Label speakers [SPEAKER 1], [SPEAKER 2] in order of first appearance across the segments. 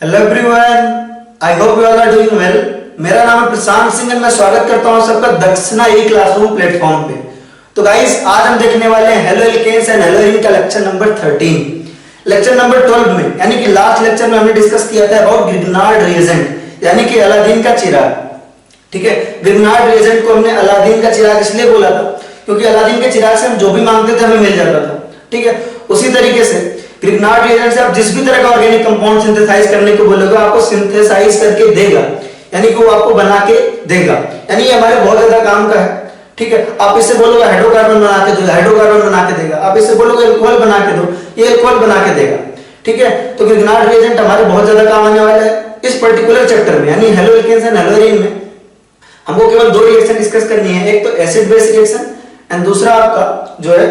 [SPEAKER 1] Hello everyone, I hope you all are doing well. मेरा नाम है प्रशांत सिंह और मैं स्वागत करता हूं सबका दक्षिणा ई क्लासरूम प्लेटफॉर्म पे। तो गाइस, आज हम देखने वाले हैं haloalkanes and haloarene का लेक्चर नंबर 13। लेक्चर नंबर 12 में यानी कि लास्ट लेक्चर में हमने डिस्कस किया था अबाउट ग्रिग्नार्ड रिएजेंट यानी कि अलादीन का चिराग। ठीक है, ग्रिग्नार्ड रिएजेंट को हमने अलादीन का चिराग इसलिए बोला था क्योंकि अलादीन के चिराग से हम जो भी मांगते थे हमें मिल जाता था। ठीक है, उसी तरीके से ग्रिग्नार्ड रिएजेंट से आप जिस भी तरह का ऑर्गेनिक कंपाउंड सिंथेसाइज करने को बोलोगे आपको सिंथेसाइज करके देगा, यानी कि वो आपको बना के देगा। यानी ये हमारे बहुत ज्यादा काम का है। ठीक है, आप इससे बोलोगे हाइड्रोकार्बन बना के दो, हाइड्रोकार्बन बना के देगा। आप इससे बोलोगे अल्कोहल बना के दो, ये अल्कोहल बना के देगा। ठीक है, तो ग्रिग्नार्ड रिएजेंट हमारे बहुत ज्यादा काम आने वाला है इस पर्टिकुलर चैप्टर में, यानी haloalkanes and haloarene में। हमको केवल दो रिएक्शन डिस्कस करनी है, एक तो एसिड बेस रिएक्शन एंड दूसरा आपका जो है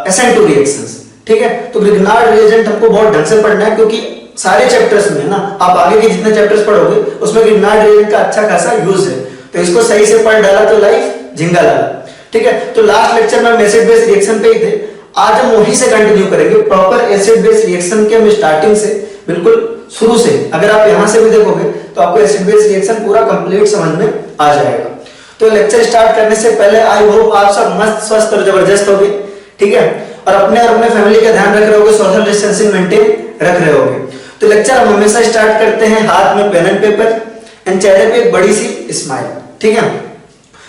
[SPEAKER 1] SN2 रिएक्शंस। ठीक है, तो ग्रिग्नार्ड रिएजेंट हमको बहुत ढंग से पढ़ना है क्योंकि सारे चैप्टर्स में ना आप आगे के जितने चैप्टर्स पढ़ोगे उसमें ग्रिग्नार्ड रिएजेंट का अच्छा खासा यूज है, तो इसको सही से पढ़ डाला तो लाइफ झिंगा लगा। ठीक है, तो लास्ट लेक्चर में हम एसिड बेस रिएक्शन पे ही थे, आज हम वहीं से कंटिन्यू करेंगे। प्रॉपर एसिड बेस रिएक्शन के हम स्टार्टिंग से बिल्कुल शुरू से, अगर आप यहां से भी देखोगे तो आपको एसिड बेस रिएक्शन पूरा कंप्लीट समझ में आ जाएगा। तो लेक्चर स्टार्ट करने से पहले आई होप आप सब मस्त स्वस्थ और जबरदस्त होगे। ठीक है, और अपने फैमिली का ध्यान रख रहे होगे, सोशल डिस्टेंसिंग मेंटेन रख रहे होगे। तो लेक्चर हम हमेशा स्टार्ट करते हैं हाथ में पेन एंड पेपर एंड चेहरे पे एक बड़ी सी स्माइल। ठीक है,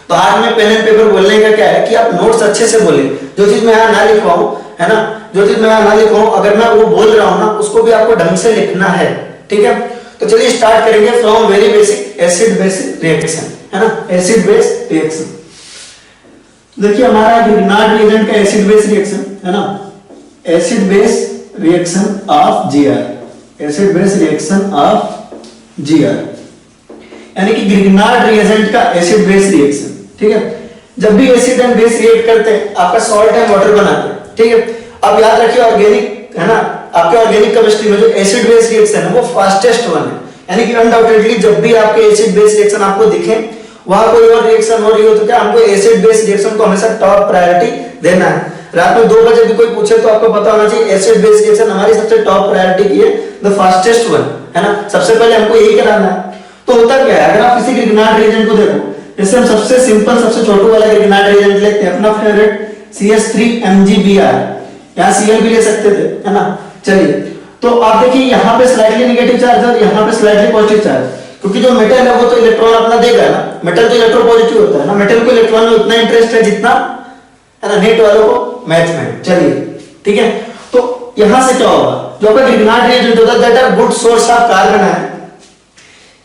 [SPEAKER 1] तो हाथ में पेन एंड पेपर बोलने का क्या है कि आप नोट्स अच्छे से बोले। जो चीज मैं यहाँ ना लिखवाऊं, है ना, जो चीज मैं यहाँ ना लिखवाऊं, अगर मैं वो बोल रहा हूं ना उसको भी आपको ढंग से लिखना है। ठीक है, तो चलिए स्टार्ट करेंगे from very basic acid base reaction, है ना, एसिड बेस रिएक्शन। देखिए हमारा ग्रिग्नार्ड रिएजेंट का एसिड बेस रिएक्शन है ना, acid base reaction of Gr, acid base reaction of Gr यानी कि ग्रिग्नार्ड रिएजेंट का एसिड बेस रिएक्शन। ठीक है, जब भी एसिड एंड बेस रिएक्ट करते हैं आपका सॉल्ट एंड वाटर बनाते हैं। ठीक है, अब याद रखिए ऑर्गेनिक है ना, आपके ऑर्गेनिक केमिस्ट्री में जो एसिड बेस रिएक्शन है वो फास्टेस्ट वन है, यानी कि अनडाउटेडली जब भी आपके एसिड बेस रिएक्शन आपको दिखे वहां कोई और रिएक्शन हो रही हो तो क्या हमको एसिड बेस रिएक्शन को हमेशा टॉप प्रायोरिटी देना है। रात में 2 बजे भी कोई पूछे तो आपको पता होना चाहिए एसिड बेस रिएक्शन हमारी सबसे टॉप प्रायोरिटी की है, द फास्टेस्ट वन, है ना, सबसे पहले हमको यही कराना है। तो होता क्या है, अगर आप किसी ग्रिग्नार्ड रिएजेंट को देखो, जैसे हम सबसे सिंपल सबसे छोटू वाला ग्रिग्नार्ड रिएजेंट लेते हैं अपना फेवरेट CH3MgBr, यहाँ Cl भी ले सकते थे, है ना। चलिए, तो आप देखिए यहाँ पे स्लाइटली नेगेटिव चार्ज और यहाँ पे स्लाइटली पॉजिटिव चार्ज, क्योंकि जो मेटल है वो तो इलेक्ट्रॉन अपना देगा ना, मेटल तो इलेक्ट्रोपॉजिटिव होता है ना, मेटल को इलेक्ट्रॉन में उतना इंटरेस्ट है जितना, है ना, नेट वालों को मैथ में। चलिए ठीक है, तो यहां से क्या होगा, जो आपका ग्रिग्नार्ड रिएजेंट होता है that are good source of carbon ion,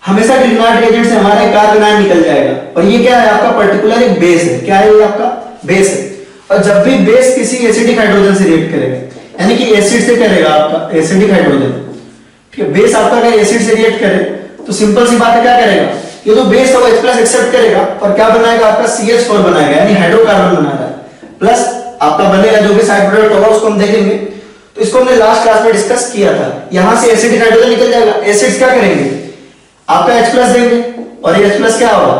[SPEAKER 1] हमेशा ग्रिग्नार्ड रिएजेंट से हमारा कार्बन आयन निकल जाएगा। और ये क्या है आपका पर्टिकुलर एक बेस है, क्या है ये आपका बेस है। और जब भी बेस किसी एसिडिक हाइड्रोजन से रिएक्ट करेगा, यानी कि एसिड से करेगा आपका एसिडिक हाइड्रोजन, ठीक है, बेस आपका अगर एसिड से रिएक्ट करे तो सिंपल सी बात है क्या करेगा, ये जो बेस है वो H+ एक्सेप्ट करेगा और क्या बनाएगा आपका CH4 बनाएगा, यानी हाइड्रोकार्बन बनाएगा, प्लस आपका बनेगा जो भी साइड प्रोडक्ट होगा उसको हम देखेंगे। तो इसको हमने लास्ट क्लास में डिस्कस किया था। यहां से एसिडिक हाइड्रोजन निकल जाएगा, एसिड्स क्या करेंगे आपका H+ देंगे और ये H+ क्या होगा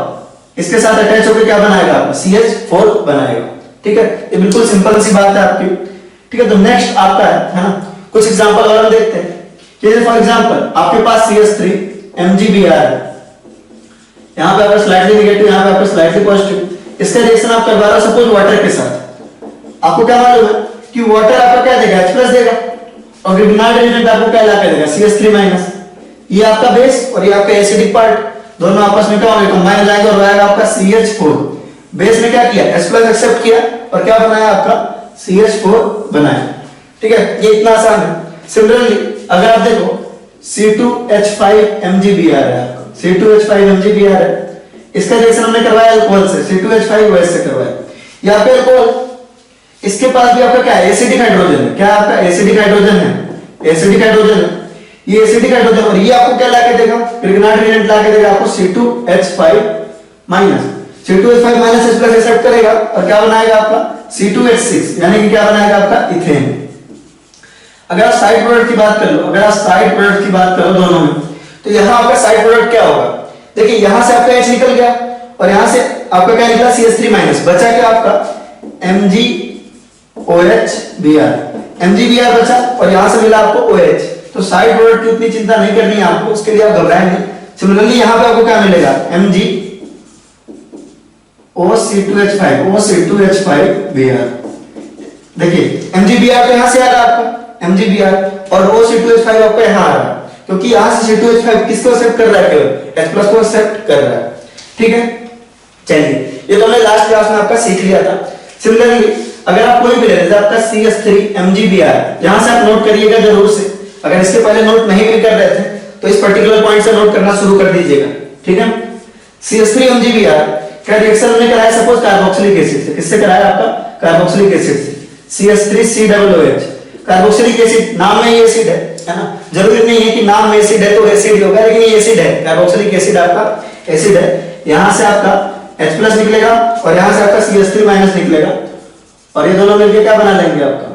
[SPEAKER 1] इसके साथ अटैच होकर क्या बनाएगा आपका CH4 बनाएगा। ठीक है, ये बिल्कुल सिंपल सी बात है आपकी। ठीक है, तो नेक्स्ट आपका है ना, कुछ एग्जांपल और हम देखते हैं। जैसे फॉर एग्जांपल आपके पास CH3MgBr है, यहां पे आपका स्लाइटली नेगेटिव, यहां पे आपका स्लाइटली पॉजिटिव, इसका रिएक्शन आप करवा रहे हो सपोज वाटर के साथ। आपको क्या मालूम है कि वाटर आपका क्या देगा H+ देगा और ग्रिग्नार्ड रिएजेंट आपको क्या ला के देगा CH3-। ये आपका बेस और ये आपका एसिडिक पार्ट दोनों आपस में क्या होंगे, कंबाइन हो जाएंगे और आएगा आपका CH4। बेस ने क्या किया H+ एक्सेप्ट किया और क्या बनाया आपका CH4 बनाया। ठीक है, ये इतना आसान है। सिमिलरली अगर आप देखो C2H5MgBr है आपका, C2H5MgBr है, इसका रिएक्शन हमने करवाया अल्कोहल से, C2H5OH से करवाया। यहाँ पे अल्कोहल, इसके पास भी आपका क्या है एसिडिक हाइड्रोजन है, क्या आपका एसिडिक हाइड्रोजन है, एसिडिक हाइड्रोजन है, ये एसिडिक हाइड्रोजन, और ये आपको क्या लाके देगा ग्रिग्नार्ड रिएजेंट लाके देगा आपको C2H5-, C2H5- H+ एक्सेप्ट करेगा और क्या बनाएगा आपका C2H6, यानी कि क्या बनाएगा आपका इथेन। अगर आप साइड प्रोडक्ट की बात कर लो, अगर आप साइड प्रोडक्ट की बात करो दोनों में, तो यहां आपका साइड प्रोडक्ट क्या होगा, देखिए यहां से आपका H निकल गया और यहां से आपका क्या निकला CH3-, बचा क्या आपका MgOH Br, MgBr बचा और यहां से मिला आपको OH, तो साइड प्रोडक्ट की उतनी चिंता नहीं करनी है आपको, उसके लिए आप घबराएं नहीं। सिमिलरली यहां पे आपको क्या मिलेगा, MgO C2H5 देखिए MgBr तो यहां से आ रहा है आपका MgBr, और OC2H5 आपका यहां आ रहा है, क्योंकि यहां से C2H5 किसको एक्सेप्ट कर रहा है, केवल H+ को एक्सेप्ट कर रहा है। ठीक है, चलिए ये तो हमने लास्ट क्लास में आपका सीख लिया था। सिमिलरली अगर आप कोई भी ले लेते आपका CH3 MgBr, यहां से आप नोट करिएगा जरूर से, अगर इसके पहले नोट नहीं भी कर रहे थे तो इस पर्टिकुलर पॉइंट से नोट करना शुरू कर दीजिएगा। ठीक है, CH3 MgBr का रिएक्शन हमने कराया सपोज कार्बोक्सिलिक एसिड से, किससे कराया आपका, कार्बोक्सिलिक एसिड से, CH3COOH। कार्बोक्सिलिक एसिड नाम में ही एसिड है ना, जरूरी नहीं है कि नाम में एसिड है तो एसिड होगा, लेकिन ये एसिड है, कार्बोक्सिलिक एसिड आपका एसिड है। यहां से आपका H+ निकलेगा और यहां से आपका CH3- निकलेगा, और ये दोनों मिलकर क्या बना लेंगे, आपका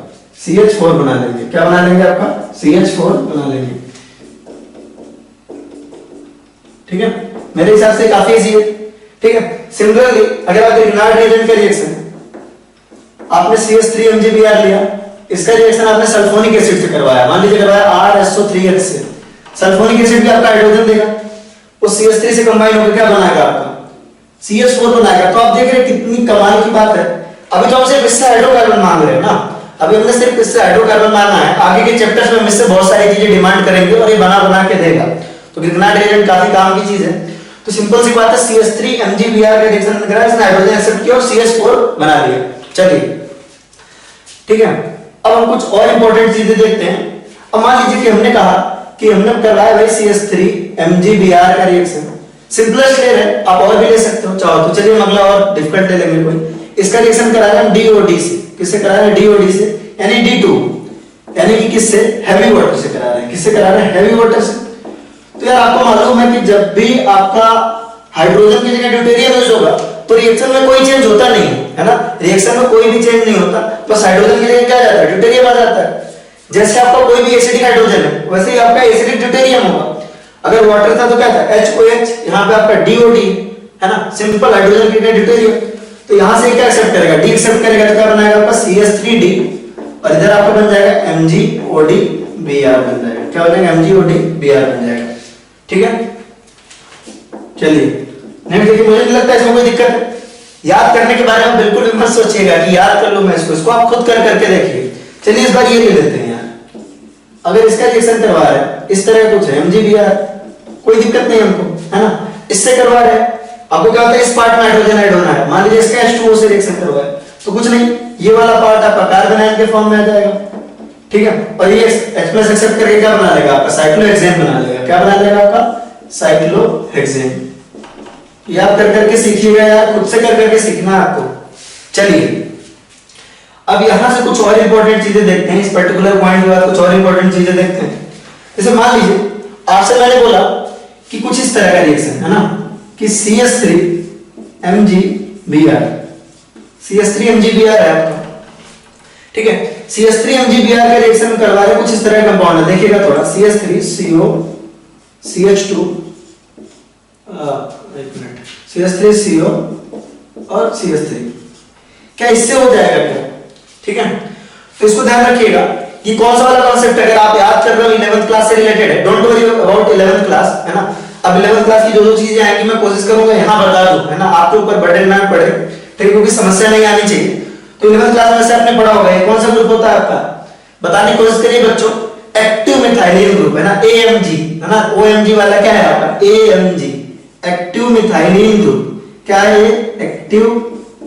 [SPEAKER 1] CH4 बना लेंगे। क्या बना लेंगे, आपका CH4 बना लेंगे। ठीक है, मेरे हिसाब से काफी इजी है। ठीक है, सिमिलरली अगर आप रिनार्ड रिएजेंट का रिएक्शन, आपने CH3 MgBr लिया, इसका रिएक्शन आपने सल्फोनिक एसिड से करवाया, मान लीजिए करवाया RSO3H से, सल्फोनिक एसिड भी आपका हाइड्रोजन देगा, उस CH3 से कंबाइन होकर क्या बनाएगा, आपका CH4 बनाएगा। तो आप देख रहे हैं कितनी कमाल की बात है। अभी तो हम सिर्फ इससे हाइड्रोकार्बन मांग रहे हैं ना, अभी हमने सिर्फ इससे हाइड्रोकार्बन मांगना है, आगे के चैप्टर्स में हम इससे बहुत सारी चीजें डिमांड करेंगे और ये बना के देगा। तो ग्रिग्नार्ड रिएजेंट काफी काम की चीज है। तो सिंपल सी बात है, CH3 MgBr का रिएक्शन करा, इसने हाइड्रोजन एक्सेप्ट किया और CH4 बना लिया। चलिए ठीक है, अब हम कुछ और इंपॉर्टेंट चीजें देखते हैं। अब मान लीजिए कि हमने कहा कि हमने करवाया भाई CH3 MgBr का रिएक्शन, सिंपलेस्ट ले रहे हैं, आप और भी ले सकते हो चाहो तो। चलिए हम अगला और डिफिकल्ट ले लेंगे कोई। इसका रिएक्शन करा रहे हैं DOD से, किससे करा रहे हैं, DOD से, यानी D2, यानी कि किससे, हैवी वाटर से करा रहे हैं। किससे करा रहे हैं, हैवी वाटर से। तो यार आपको मालूम है कि जब भी आपका हाइड्रोजन की जगह ड्यूटेरियम यूज होगा तो रिएक्शन में कोई चेंज होता नहीं है ना, रिएक्शन में कोई भी चेंज नहीं होता, बस हाइड्रोजन की जगह क्या आ जाता है, ड्यूटेरियम आ जाता है। जैसे आपका कोई भी एसिडिक हाइड्रोजन है वैसे ही आपका एसिडिक ड्यूटेरियम होगा। अगर वाटर था तो क्या था, HOH, यहाँ पे आपका DOD है ना, सिंपल हाइड्रोजन की जगह ड्यूटेरियम। तो यहां से क्या एक्सेप्ट करेगा, D एक्सेप्ट करेगा, तो क्या बनाएगा आपका CH3D, और इधर आपका बन जाएगा MgODBr बन जाएगा। क्या बनेगा, MgODBr बन जाएगा। ठीक है, चलिए नेक्स्ट देखिए। मुझे नहीं लगता इसमें कोई दिक्कत है, याद करने के बारे में बिल्कुल भी मत सोचिएगा कि याद कर लूं मैं इसको आप खुद कर करके देखिए। चलिए इस बार ये ले लेते हैं यार, अगर इसका रिएक्शन करवा रहे हैं इस तरह कुछ है MgBr, कोई दिक्कत नहीं हमको, है ना, इससे करवा रहे हैं, आपको क्या होता है, इस पार्ट में हाइड्रोजन ऐड होना है, मान लीजिए इसका H2O से रिएक्शन करवाया तो कुछ नहीं, ये वाला पार्ट आपका कार्बन आयन के फॉर्म में आ जाएगा। ठीक है, और ये H+ एक्सेप्ट करके क्या बना लेगा, आपका साइक्लोहेक्सेन बना लेगा। क्या बना लेगा, आपका साइक्लोहेक्सेन। याद कर करके सीखिएगा यार, खुद से कर करके सीखना है आपको। चलिए अब यहां से कुछ और इंपॉर्टेंट चीजें देखते हैं, इस पर्टिकुलर पॉइंट के बाद कुछ और इंपॉर्टेंट चीजें देखते हैं। जैसे मान लीजिए आपसे मैंने बोला कि कुछ इस तरह का रिएक्शन है ना, कि CH3 MgBr, CH3 MgBr है आपका। ठीक है, CH3 MgBr का रिएक्शन करवा रहे कुछ इस तरह का कंपाउंड है, देखिएगा थोड़ा, CH3CO CH2 एक मिनट, CH3CO और CH3, क्या इससे हो जाएगा क्या? ठीक है, तो इसको ध्यान रखिएगा कि कौन सा वाला कॉन्सेप्ट अगर आप याद कर रहे हो 11th क्लास से रिलेटेड है, don't worry about 11th class, है ना। अब 11th क्लास की जो जो चीजें आएंगी मैं कोशिश करूंगा यहां बता दूं, है ना, आपके ऊपर बर्डन ना पड़े, ठीक है, क्योंकि समस्या नहीं आनी चाहिए। तो 11th क्लास में से आपने पढ़ा होगा ये कौन सा ग्रुप होता है आपका, बताने की कोशिश करिए बच्चों, एक्टिव मिथाइलिन ग्रुप, है ना, AMG, है ना, OMG वाला क्या है आपका, AMG, एक्टिव मिथाइलिन ग्रुप। क्या है ये, एक्टिव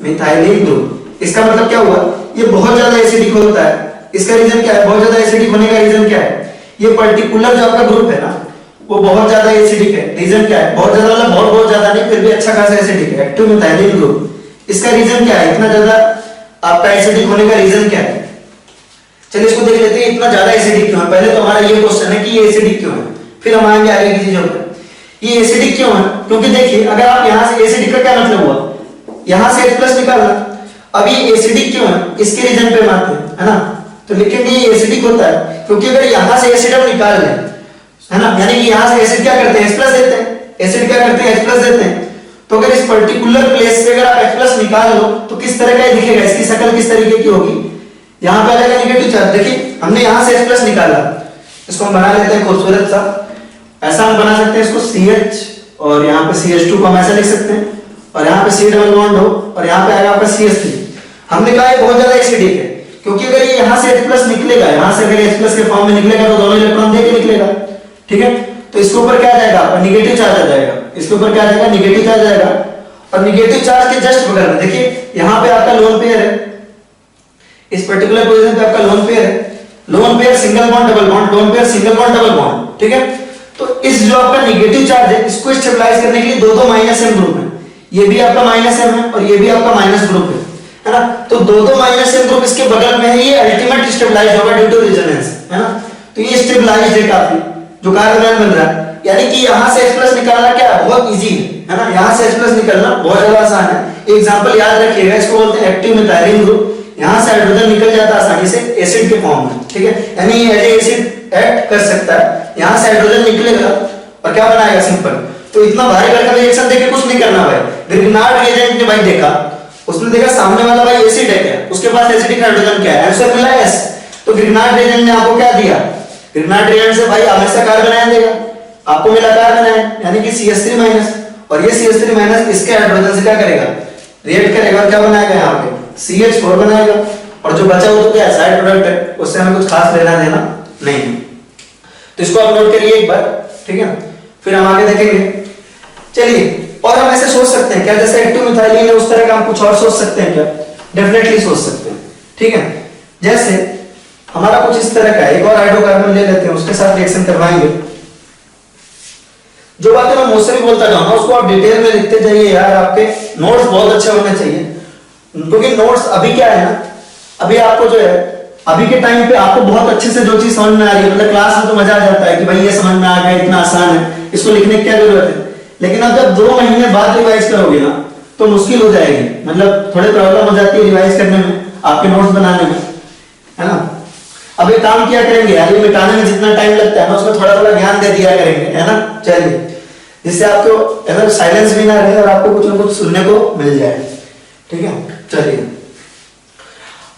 [SPEAKER 1] मिथाइलिन ग्रुप। इसका मतलब क्या हुआ, ये बहुत ज्यादा एसिडिक होता है। इसका रीजन क्या है, बहुत ज्यादा एसिडिक होने का रीजन क्या है, ये पर्टिकुलर जो आपका ग्रुप है ना वो बहुत ज्यादा एसिडिक है। रीजन क्या है, बहुत ज्यादा मतलब बहुत ज्यादा नहीं, फिर भी अच्छा खासा एसिडिक है, एक्टिव मिथाइलिन ग्रुप। इसका रीजन क्या है, इतना ज्यादा आपका एसिडिक होने का रीजन क्या है। चलिए इसको देख लेते हैं, इतना ज्यादा एसिडिक क्यों है। पहले तो हमारा ये क्वेश्चन है कि ये एसिडिक क्यों है, फिर हम आएंगे आगे की चीजों पर। ये एसिडिक क्यों है, क्योंकि देखिए अगर आप यहां से, एसिडिक का क्या मतलब हुआ, यहां से H+ निकालना। अब ये एसिडिक क्यों है, इसके रीजन पे मानते हैं, है ना, तो लिखेंगे ये एसिडिक होता है क्योंकि अगर यहां से एसिड हम निकाल लें, है ना, यानी कि यहां से एसिड क्या करते हैं, H+ देते हैं, एसिड क्या करते हैं, H+ देते हैं। तो अगर इस पर्टिकुलर प्लेस से अगर आप H+ निकाल लो तो किस तरह का दिखेगा, इसकी शक्ल किस तरीके की होगी, यहां पे आ जाएगा नेगेटिव चार्ज। देखिए हमने यहां से H+ निकाला, इसको हम बना लेते हैं खूबसूरत सा। ऐसा हम बना सकते हैं इसको CH और यहाँ पे CH2 को हम ऐसा लिख सकते हैं और यहाँ पे C डबल बॉन्ड हो और यहाँ पे आएगा आपका CH3। हमने कहा ये बहुत ज्यादा एसिडिक है क्योंकि अगर ये यहाँ से H+ निकलेगा, यहाँ से अगर H+ के फॉर्म में निकलेगा तो दोनों इलेक्ट्रॉन दे के निकलेगा, ठीक है। तो इसके ऊपर क्या आ जाएगा आपका निगेटिव चार्ज आ जाएगा, इसके ऊपर क्या आ जाएगा निगेटिव चार्ज आएगा। और निगेटिव चार्ज के जस्ट बगल में देखिए यहाँ पे आपका लोन पेयर है, इस पर्टिकुलर पोजीशन पे आपका लोन पेयर है, lone pair single bond double bond, lone pair single bond double bond, ठीक है। तो इस जो आपका नेगेटिव चार्ज है इसको स्टेबलाइज करने के लिए दो दो -m ग्रुप है, ये भी आपका -m है और ये भी आपका माइनस ग्रुप है ना। तो दो दो -m ग्रुप इसके बगल में है, ये अल्टीमेट स्टेबलाइज होगा ड्यू टू रेजोनेंस, है ना। तो ये स्टेबलाइज्ड है काफी, जो कार्बन बन रहा है, यानी कि यहां से H+ निकालना क्या बहुत इजी है ना, यहां से H+ निकालना बहुत ज्यादा आसान है। एग्जांपल याद रखिएगा, इसको बोलते हैं एक्टिव मिथाइलिन ग्रुप। यहां से हाइड्रोजन निकल जाता है आसानी से एसिड के फॉर्म में, ठीक है, यानी ये एसिड एक्ट कर सकता है। यहां से हाइड्रोजन निकलेगा और क्या बनाएगा सिंपल। तो इतना भारी भरकम रिएक्शन देके कुछ नहीं करना भाई। ग्रिग्नार्ड रिएजेंट ने भाई देखा, उसने देखा सामने वाला भाई एसिड है क्या, उसके पास एसिडिक हाइड्रोजन क्या है, आंसर मिला S। तो ग्रिग्नार्ड रिएजेंट ने आपको क्या दिया, ग्रिग्नार्ड रिएजेंट से भाई हमेशा कार्बन आयन देगा, आपको मिला कार्बन आयन यानी कि CH3- और ये CH3- इसके हाइड्रोजन से क्या करेगा रिएक्ट करेगा और क्या बनाएगा यहाँ पे CH4 बनाएगा। और जो बचा वो तो क्या साइड प्रोडक्ट है, उससे हमें कुछ खास लेना देना नहीं है। तो इसको आप नोट करिए एक बार, ठीक है, फिर हम आगे देखेंगे। चलिए, और हम ऐसे सोच सकते हैं क्या, जैसे एक्टिव मिथाइलिन है उस तरह का हम कुछ और सोच सकते हैं क्या, डेफिनेटली सोच सकते हैं, ठीक है। जैसे हमारा कुछ इस तरह का एक और हाइड्रोकार्बन ले लेते हैं, उसके साथ रिएक्शन करवाएंगे। जो बातें मैं मुझसे भी बोलता जाऊंगा उसको आप डिटेल में लिखते जाइए यार, आपके नोट्स बहुत अच्छे होने चाहिए। क्योंकि नोट्स अभी क्या है ना, अभी आपको जो है अभी के टाइम पे आपको बहुत अच्छे से जो चीज समझ में आ रही है, मतलब क्लास में तो मजा आ जाता है कि भाई ये समझ में आ गया, इतना आसान है, इसको लिखने की क्या जरूरत है। लेकिन अब जब 2 महीने बाद रिवाइज करोगे ना तो मुश्किल हो जाएगी, मतलब थोड़ी प्रॉब्लम हो जाती है रिवाइज करने में, आपके नोट्स बनाने में, है ना। अब एक काम किया करेंगे यार, ये मिटाने में जितना टाइम लगता है ना उसमें थोड़ा थोड़ा ज्ञान दे दिया करेंगे, है ना। चलिए, जिससे आपको एकदम साइलेंस भी ना रहे और आपको कुछ ना कुछ सुनने को मिल जाए, ठीक है। चलिए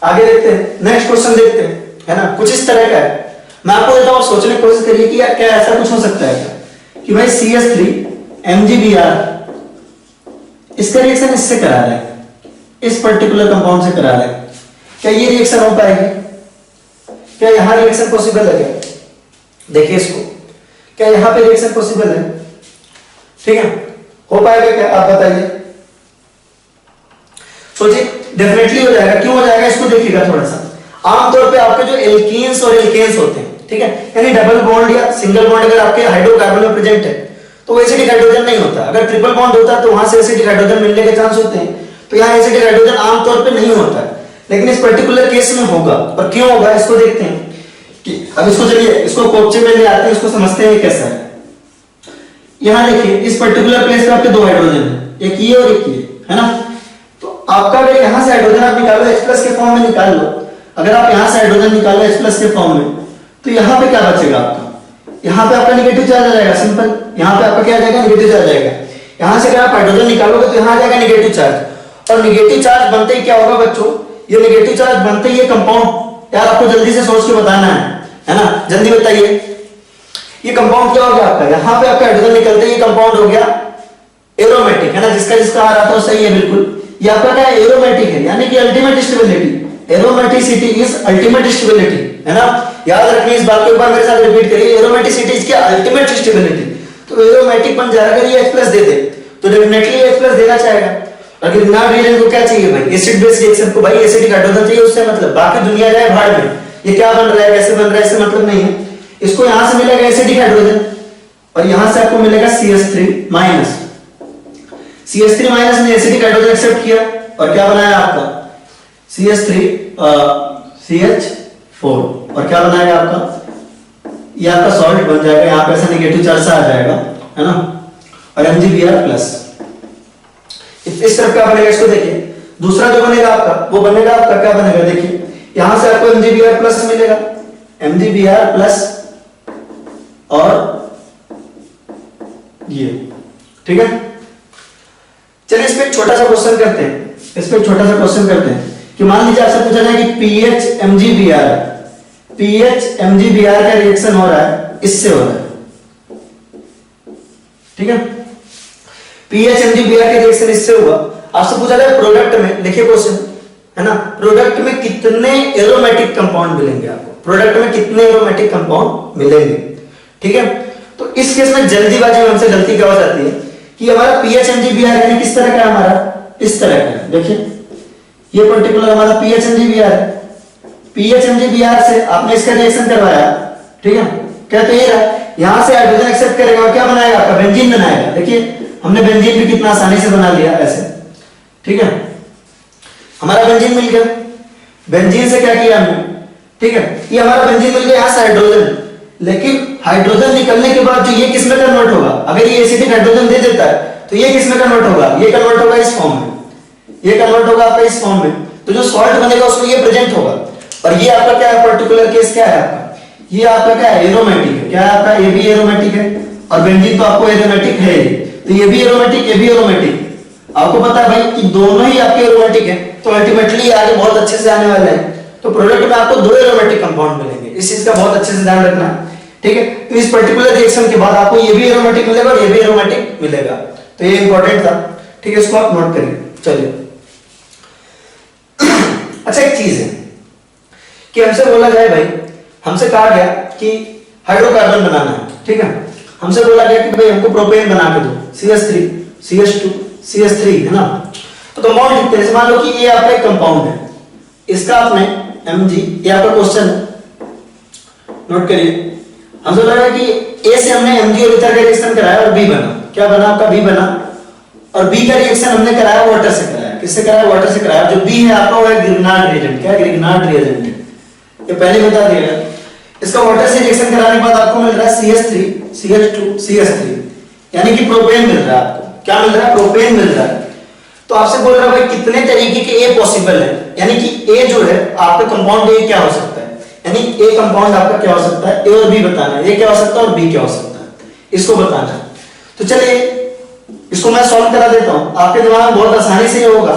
[SPEAKER 1] आगे देखते हैं, नेक्स्ट क्वेश्चन देखते हैं, है ना। कुछ इस तरह का है, मैं आपको देता हूं, सोचने की कोशिश करिए कि यार क्या ऐसा कुछ हो सकता है क्या कि भाई CH3 MgBr इसका रिएक्शन इससे करा रहा है, इस पर्टिकुलर कंपाउंड से करा रहा है, क्या ये रिएक्शन हो पाएगी, क्या यहां रिएक्शन पॉसिबल है क्या, देखिए इसको, क्या यहां पे रिएक्शन पॉसिबल है, ठीक है, हो पाएगा क्या आप बताइए, सोचिए। डेफिनेटली हो जाएगा, क्यों हो जाएगा इसको देखिएगा थोड़ा सा। आमतौर पे आपके जो एल्कीन्स और एल्केन्स होते हैं, ठीक है, यानी डबल बॉन्ड या सिंगल बॉन्ड अगर आपके हाइड्रोकार्बन में प्रेजेंट है तो वो एसिडिक हाइड्रोजन नहीं होता। अगर ट्रिपल बॉन्ड होता है तो वहां से एसिडिक हाइड्रोजन मिलने के चांस होते हैं, तो यहाँ एसिडिक हाइड्रोजन आमतौर पे नहीं होता है, लेकिन इस पर्टिकुलर केस में होगा। और क्यों होगा इसको देखते हैं कि अब इसको चलिए इसको कोपचे में ले आते हैं, इसको समझते हैं कैसा है। यहाँ देखिए इस पर्टिकुलर प्लेस पे आपके 2 हाइड्रोजन है, एक ये और एक ये, है ना। आपका अगर यहां से हाइड्रोजन आप निकालो H+ के फॉर्म में निकाल लो, अगर आप यहां से हाइड्रोजन निकालो H+ के फॉर्म में, तो यहां पे क्या बचेगा आपका, यहां पे आपका नेगेटिव चार्ज आ जाएगा, सिंपल। यहां पे आपका क्या आ जाएगा नेगेटिव चार्ज आ जाएगा। यहां से अगर आप हाइड्रोजन निकालोगे तो यहां आ जाएगा नेगेटिव चार्ज, और नेगेटिव चार्ज बनते ही क्या होगा बच्चों, ये नेगेटिव चार्ज बनते ही ये कंपाउंड, यार आपको जल्दी से सोच के बताना है ना, जल्दी बताइए। ये कंपाउंड क्या हो गया आपका, यहां पे आपका हाइड्रोजन निकलते ही ये कंपाउंड हो गया एरोमेटिक, है ना, जिसका जिसका आ रहा था सही है बिल्कुल। ये आपका क्या है एरोमेटिक है, यानी कि ultimate stability, aromaticity is ultimate stability, है ना। याद रखिए इस बात को एक बार मेरे साथ रिपीट करिए, एरोमेटिसिटी इज क्या अल्टीमेट स्टेबिलिटी। तो एरोमेटिक बन जाएगा, अगर ये H+ दे दे तो डेफिनेटली H+ देना चाहेगा। अगर ग्रिग्नार्ड रिएजेंट को क्या चाहिए भाई, एसिड बेस रिएक्शन को भाई एसिडिक हाइड्रोजन चाहिए, उससे मतलब बाकी दुनिया जाए भाड़ में, ये क्या बन रहा है कैसे बन रहा है इससे मतलब नहीं है। इसको यहां से मिलेगा एसिडिक हाइड्रोजन और यहां से आपको मिलेगा CH3-। CH3- ने एसिडिक हाइड्रोजन एक्सेप्ट किया और क्या बनाया आपका CH4, और क्या बनाएगा आपका ये आपका सॉल्ट बन जाएगा, यहां पे ऐसा नेगेटिव चार्ज आ जाएगा, है ना, और MgBr+। इस तरफ क्या बनेगा इसको देखिए, दूसरा जो बनेगा आपका वो बनेगा आपका क्या बनेगा देखिए, यहां से आपको MgBr+ मिलेगा, MgBr+ और ये, ठीक है। चलिए इस पे एक छोटा सा क्वेश्चन करते हैं, कि मान लीजिए आपसे पूछा जाए कि pH MgBr PHMgBr का रिएक्शन हो रहा है, इससे हो रहा है, ठीक है। PHMgBr का रिएक्शन इससे हुआ। आपसे पूछा जाए प्रोडक्ट में, देखिए क्वेश्चन है ना, प्रोडक्ट में कितने एरोमेटिक कंपाउंड मिलेंगे आपको, प्रोडक्ट में कितने एरोमेटिक कंपाउंड मिलेंगे, ठीक है। तो इस केस में जल्दीबाजी में हमसे गलती क्या हो जाती है कि हमारा PHMgBr यानी किस तरह का है, हमारा इस तरह का है। देखिए ये पर्टिकुलर हमारा PHMgBr है, PHMgBr से आपने इसका रिएक्शन करवाया, ठीक है, क्या तो ये रहा, यहां से हाइड्रोजन एक्सेप्ट करेगा और क्या बनाएगा, आपका बेंजीन बनाएगा। देखिए हमने बेंजीन भी कितना आसानी से बना लिया ऐसे, ठीक है, हमारा बेंजीन मिल गया। बेंजीन से क्या किया हमने, ठीक है, ये हमारा बेंजीन मिल गया, यहां से हाइड्रोजन, लेकिन हाइड्रोजन निकलने के बाद जो ये किस में कन्वर्ट होगा, अगर ये एसिडिक हाइड्रोजन दे देता है तो ये किस में कन्वर्ट होगा, ये कन्वर्ट होगा इस फॉर्म में, ये कन्वर्ट होगा आपका इस फॉर्म में। तो जो सॉल्ट बनेगा उसमें ये प्रेजेंट होगा, और ये आपका क्या है, पर्टिकुलर केस क्या है आपका, ये आपका क्या है, एरोमेटिक है। क्या है आपका, ये भी एरोमेटिक है, और बेंजीन तो आपको एरोमेटिक है, तो ये भी एरोमेटिक, ये भी एरोमेटिक। आपको पता है भाई कि दोनों ही आपके एरोमेटिक है, तो अल्टीमेटली आगे बहुत अच्छे से आने वाला है। तो प्रोडक्ट में आपको दो एरोमेटिक कंपाउंड मिलेंगे, इस चीज का बहुत अच्छे से ध्यान रखना, ठीक है। तो इस पर्टिकुलर रिएक्शन के बाद आपको ये भी एरोमेटिक मिलेगा और ये भी एरोमेटिक मिलेगा, तो ये इंपॉर्टेंट था, ठीक है, इसको आप नोट करिए। चलिए अच्छा एक चीज है कि हमसे बोला जाए भाई, हमसे कहा गया कि हाइड्रोकार्बन बनाना है, ठीक है, हमसे बोला गया कि भाई हमको प्रोपेन बना के दो, CH3 CH2 CH3 है ना। तो कंपाउंड लिखते हैं, मान लो कि ये आपका एक कंपाउंड है, इसका आपने Mg, ये आपका क्वेश्चन नोट करिए। हमसे लगा कि A से हमने Mg और इथर का रिएक्शन कराया और B बना, क्या बना आपका, B बना, और B का रिएक्शन हमने कराया वाटर से कराया, किससे कराया, वाटर से कराया। जो B है आपका वो है ग्रिग्नार्ड रिएजेंट, क्या है, ग्रिग्नार्ड रिएजेंट है, ये पहले बता दिया। इसका वाटर से रिएक्शन कराने के बाद आपको मिल रहा है CH3 CH2 CH3, यानी कि प्रोपेन मिल रहा है आपको, क्या मिल रहा है, प्रोपेन मिल रहा है। तो आपसे बोल रहा है भाई कितने तरीके के A पॉसिबल है, यानी कि A जो है आपका कंपाउंड A क्या हो सकता है, यानी A कंपाउंड आपका क्या हो सकता है, A और B बताना है, A क्या हो सकता है और B क्या हो सकता है, इसको बताना है। तो चलिए इसको मैं सॉल्व करा देता हूं, आपके दिमाग में बहुत आसानी से ये होगा।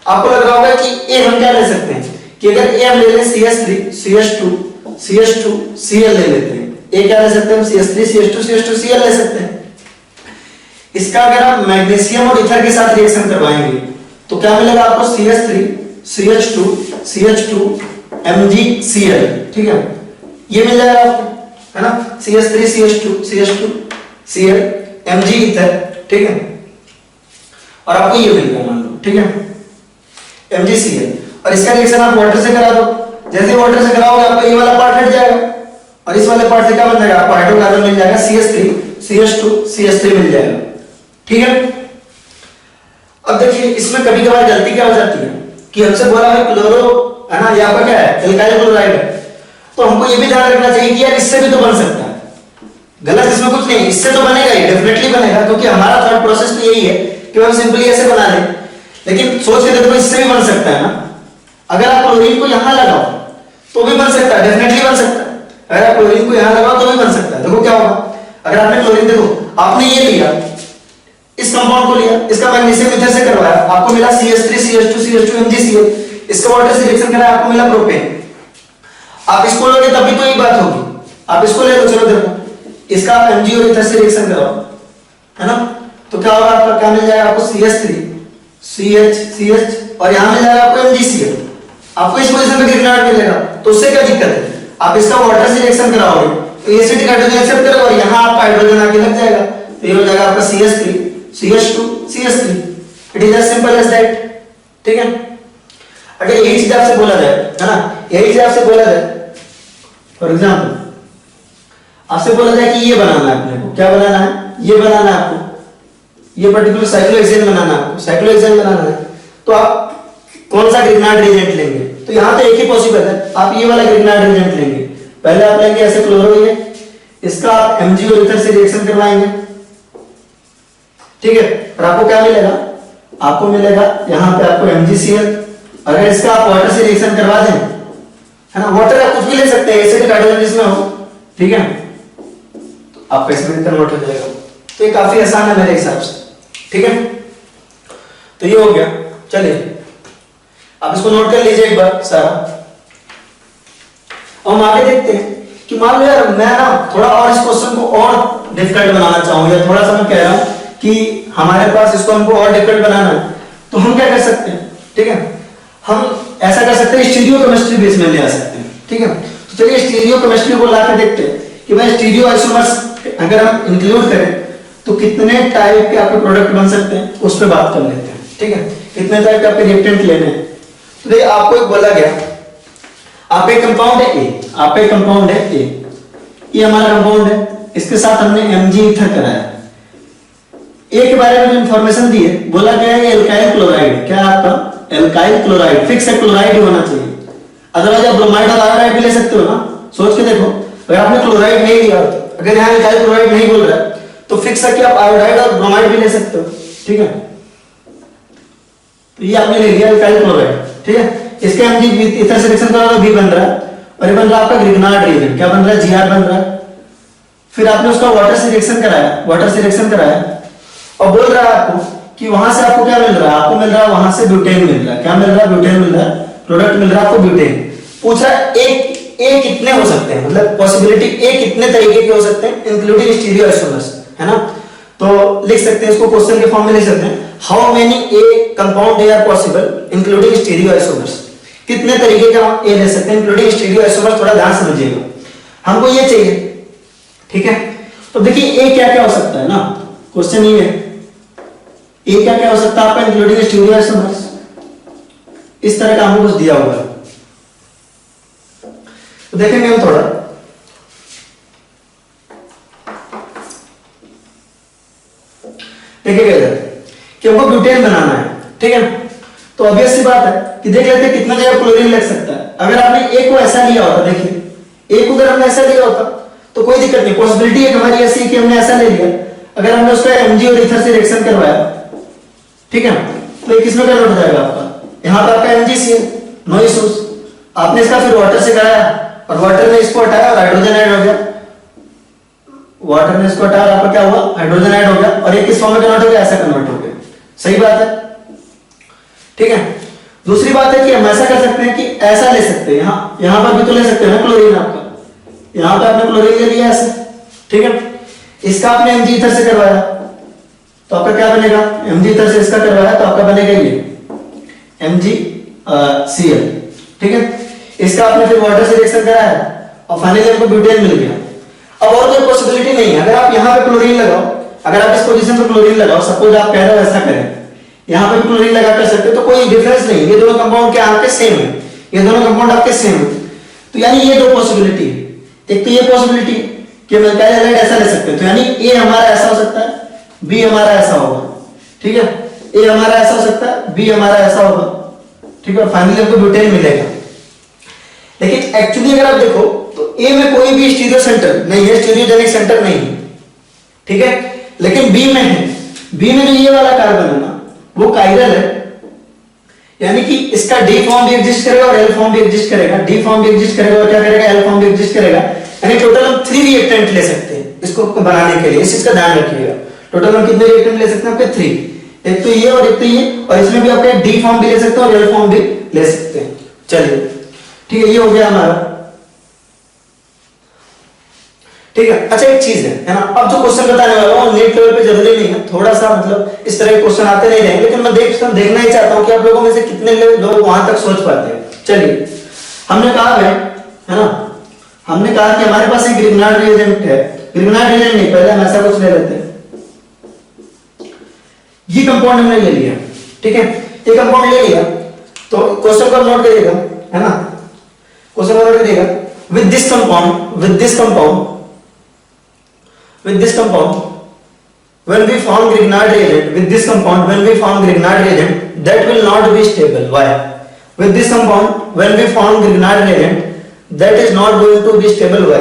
[SPEAKER 1] आपको लग रहा होगा कि A हम क्या ले सकते हैं, कि अगर A हम ले लें CH3 CH2 CH2 Cl ले लेते हैं, A क्या ले सकते हैं हम, CH3 CH2 CH2 Cl ले सकते हैं। इसका अगर आप मैग्नीशियम और इथर के साथ रिएक्शन करवाएंगे तो क्या मिलेगा आपको, CH3 CH2 CH2 MgCl, ठीक है, ये मिल जाएगा आपको, है ना, CH3 CH2 CH2 Cl Mg ether, ठीक है, और आपको ये मिल गया मान लो, ठीक है, MgCl, और इसका रिएक्शन आप वाटर से करा दो। जैसे वाटर से कराओगे आपका ये वाला पार्ट हट जाएगा और इस वाले पार्ट से क्या बन जाएगा, आपको हाइड्रोकार्बन मिल जाएगा, CH3 CH2 CH3 मिल जाएगा, ठीक है। अब देखिए इसमें कभी कभार गलती क्या हो जाती है कि हमसे बोला है क्लोरो, है ना, यहाँ पर क्या है, एल्काइल क्लोराइड है, तो हमको ये भी ध्यान रखना चाहिए कि यार इससे भी तो बन सकता है। गलत इसमें कुछ नहीं, इससे तो बनेगा ही, डेफिनेटली बनेगा, क्योंकि हमारा थॉट प्रोसेस तो यही है कि हम सिंपली ऐसे बना लें, लेकिन सोच के देखो इससे भी बन सकता है ना। अगर आप क्लोरीन को यहां लगाओ तो भी बन सकता है, डेफिनेटली बन सकता है। अगर आप क्लोरीन को यहां लगाओ तो भी बन सकता है। देखो क्या होगा, अगर आपने क्लोरीन, देखो आपने ये लिया, इस कंपाउंड को लिया, इसका मैग्नीशियम इधर से करवाया, आपको मिला CH3 CH2 CH2 MgCl, इसका वाटर से रिएक्शन कराया, आपको मिला प्रोपेन। आप इसको लोगे तब भी तो एक बात होगी, आप इसको ले लो, चलो देखो इसका आप Mg और इधर से रिएक्शन कराओ, है ना, तो क्या होगा आपका, क्या मिल जाएगा आपको, CH3 CH और यहां मिल जाएगा आपको MgCl। आपको इस पोजीशन पे ग्रिग्नार्ड मिलेगा, तो उससे क्या दिक्कत है, आप इसका वाटर से रिएक्शन कराओगे तो एसिडिक हाइड्रोजन एक्सेप्ट करेगा और यहां आपका हाइड्रोजन आके लग जाएगा, तो ये हो जाएगा आपका CH3 CH2 CH3। It is as simple as that, ठीक है। अगर यही चीज आपसे बोला जाए, है ना, यही चीज आपसे बोला जाए, फॉर एग्जांपल आपसे बोला जाए कि ये बनाना है अपने को, क्या बनाना है, ये बनाना है आपको, ये पर्टिकुलर साइक्लोहेक्सेन बनाना है आपको, साइक्लोहेक्सेन बनाना है, तो आप कौन सा ग्रिग्नार्ड रिएजेंट लेंगे, तो यहां तो एक ही पॉसिबल है, आप ये वाला ग्रिग्नार्ड रिएजेंट लेंगे। पहले आप लेंगे ऐसे क्लोरो, ये इसका आप Mg और इथर से रिएक्शन करवाएंगे, ठीक है, और आपको क्या मिलेगा, आपको मिलेगा यहां पे आपको MgCl। अगर इसका आप वाटर से रिएक्शन करवा दें, है ना, वाटर आप कुछ भी ले सकते हैं, एसिडिक हाइड्रोजन जिसमें हो, ठीक है, तो आपका इसमें कन्वर्ट हो जाएगा। तो ये काफी आसान है मेरे हिसाब से, ठीक है। तो ये हो गया, चलिए आप इसको नोट कर लीजिए एक बार सारा। और हम आगे देखते हैं कि मान लो यार मैं ना थोड़ा और इस क्वेश्चन को और डिफिकल्ट बनाना चाहूँ, या थोड़ा सा मैं कह रहा हूँ कि हमारे पास इसको हमको और डिफिकल्ट बनाना है, तो हम क्या कर सकते हैं, ठीक है, हम ऐसा कर सकते हैं, स्टीरियो केमिस्ट्री भी इसमें ले आ सकते हैं, ठीक है। तो चलिए स्टीरियो केमिस्ट्री को ला के देखते हैं कि भाई स्टीरियो आइसोमर्स अगर हम इंक्लूड करें तो कितने टाइप के आपके प्रोडक्ट बन सकते हैं, उस पर बात कर लेते हैं, ठीक है। कितने टाइप के आपके रिएक्टेंट लेने हैं। तो देखिए आपको एक बोला गया, आपका एक कंपाउंड है ए, आपका एक कंपाउंड है ए, ये हमारा कंपाउंड है, इसके साथ हमने Mg ईथर कराया। ए के बारे में जो इंफॉर्मेशन दी है, बोला गया है एल्काइल क्लोराइड, क्या है आपका एल्काइल क्लोराइड, फिक्स है क्लोराइड ही होना चाहिए, अदरवाइज आप ब्रोमाइड और आयोडाइड भी ले सकते हो ना, सोच के देखो। अगर आपने क्लोराइड नहीं लिया, अगर यहाँ एल्काइल क्लोराइड नहीं बोल रहा है तो फिक्स है कि आप आयोडाइड और ब्रोमाइड भी ले सकते हो, ठीक है। तो ये आपने ले लिया एल्काइल क्लोराइड, ठीक है। इसके Mg ईथर से रिएक्शन करा तो भी बन रहा है, और ये बन रहा है आपका ग्रिग्नार्ड रिएजेंट, क्या बन रहा है, Gr बन रहा है। फिर आपने उसका वाटर से रिएक्शन कराया, वाटर से रिएक्शन कराया और बोल रहा है आपको कि वहां से आपको क्या मिल रहा है, आपको मिल रहा है वहां से ब्यूटेन मिल रहा है, क्या मिल रहा है, ब्यूटेन मिल रहा है, प्रोडक्ट मिल रहा है आपको ब्यूटेन। पूछ रहा है ए कितने हो सकते हैं, मतलब पॉसिबिलिटी ए कितने तरीके के हो सकते हैं इंक्लूडिंग स्टीरियो आइसोमर्स, है ना। तो लिख सकते हैं इसको, क्वेश्चन के फॉर्म में लिख सकते हैं, how many A compound A R possible including stereo isomers, कितने तरीके का हम ए ले सकते हैं इंक्लूडिंग स्टीरियो आइसोमर्स। थोड़ा ध्यान समझिएगा, हमको ये चाहिए, ठीक है। तो देखिए ए क्या क्या हो सकता है ना, क्वेश्चन ये है ए क्या क्या हो सकता है आपका इंक्लूडिंग स्टीरियो आइसोमर्स, इस तरह का हमको कुछ दिया हुआ है। तो देखेंगे हम थोड़ा, देखिएगा इधर कि हमको ब्यूटेन बनाना है, ठीक है। तो ऑब्वियस सी बात है कि देख लेते हैं कितना जगह क्लोरीन लग सकता है। अगर आपने ए को ऐसा लिया होता, देखिए ए को अगर हमने ऐसा लिया होता तो कोई दिक्कत नहीं, पॉसिबिलिटी है हमारी ऐसी है कि हमने ऐसा ले लिया। अगर हमने उसका Mg और ईथर से रिएक्शन करवाया, ठीक है, तो ये किसमें कन्वर्ट हो जाएगा आपका, यहाँ पे आपका MgCl, नो इश्यूज। आपने इसका फिर वाटर से कराया और वाटर ने इसको हटाया और हाइड्रोजन ऐड हो गया, वाटर ने इसको हटाया, आपका क्या हुआ, हाइड्रोजन ऐड हो गया, और ये किस फॉर्म में कन्वर्ट हो गया, ऐसा कन्वर्ट हो गया। सही बात है, ठीक है। दूसरी बात है कि हम ऐसा कर सकते हैं कि ऐसा ले सकते हैं, यहां पर भी तो ले सकते हैं ना क्लोरीन, आपका यहां पे आपने क्लोरीन ले लिया ऐसे, ठीक है। इसका आपने Mg ईथर से करवाया तो आपका क्या बनेगा, Mg ईथर से इसका करवाया तो आपका बनेगा ये MgCl, ठीक है। इसका आपने फिर वाटर से रिएक्शन कराया और फाइनली आपको ब्यूटेन मिल गया। अब और कोई पॉसिबिलिटी नहीं है, अगर आप यहाँ पे क्लोरीन लगाओ, अगर आप इस पोजीशन पे क्लोरीन लगाओ, सपोज आप कह रहे हो ऐसा करें, यहाँ पे भी क्लोरीन लगा कर सकते हो, तो कोई डिफरेंस नहीं, ये दोनों कंपाउंड क्या आपके सेम है, ये दोनों कंपाउंड आपके सेम है। तो यानी ये दो पॉसिबिलिटी है, एक तो ये पॉसिबिलिटी कि हम एल्काइल हैलाइड ऐसा ले सकते हैं, तो यानी ए हमारा ऐसा हो सकता है, बी हमारा ऐसा होगा, ठीक है। ए हमारा ऐसा हो सकता है, बी हमारा ऐसा होगा, ठीक है, और फाइनली हमको ब्यूटेन मिलेगा। लेकिन एक्चुअली अगर आप देखो तो ए में कोई भी स्टीरियो सेंटर नहीं है, स्टीरियोजेनिक सेंटर नहीं है, ठीक है। लेकिन बी में है, बी में जो ये वाला कार्बन है ना वो कायरल है, यानी कि इसका डी फॉर्म भी एग्जिस्ट करेगा और एल फॉर्म भी एग्जिस्ट करेगा, डी फॉर्म भी एग्जिस्ट करेगा और क्या करेगा, एल फॉर्म भी एग्जिस्ट करेगा। यानी टोटल हम 3 रिएक्टेंट ले सकते हैं इसको बनाने के लिए, इस चीज का ध्यान रखिएगा। टोटल हम कितने रिएक्टेंट ले सकते हैं आपके 3, एक तो ये और एक तो ये, और इसमें भी आपका डी फॉर्म भी ले सकते हैं और एल फॉर्म भी ले सकते हैं। चलिए ठीक है, ये हो गया हमारा, ठीक है। अच्छा एक चीज है ना, अब जो क्वेश्चन बताने वाला हूं नेट लेवल पे जरूरी नहीं है, थोड़ा सा मतलब इस तरह के क्वेश्चन आते नहीं रहेंगे, लेकिन मैं देखना ही चाहता हूं कि आप लोगों में से कितने लोग वहां तक सोच पाते हैं। चलिए हमने कहा है ना, हमने कहा कि हमारे पास एक ग्रिग्नार्ड रिएजेंट है, ग्रिग्नार्ड रिएजेंट नहीं, पहले हम ऐसा कुछ ले लेते हैं, ये कंपाउंड हमने ले लिया, ठीक है, ये कंपाउंड ले लिया। तो क्वेश्चन को नोट करिएगा, है ना, क्वेश्चन को नोट करिएगा, with this compound when we form Grignard reagent, with this compound when we form Grignard reagent, that will not be stable. Why? With this compound when we form Grignard reagent, that is not going to be stable. Why?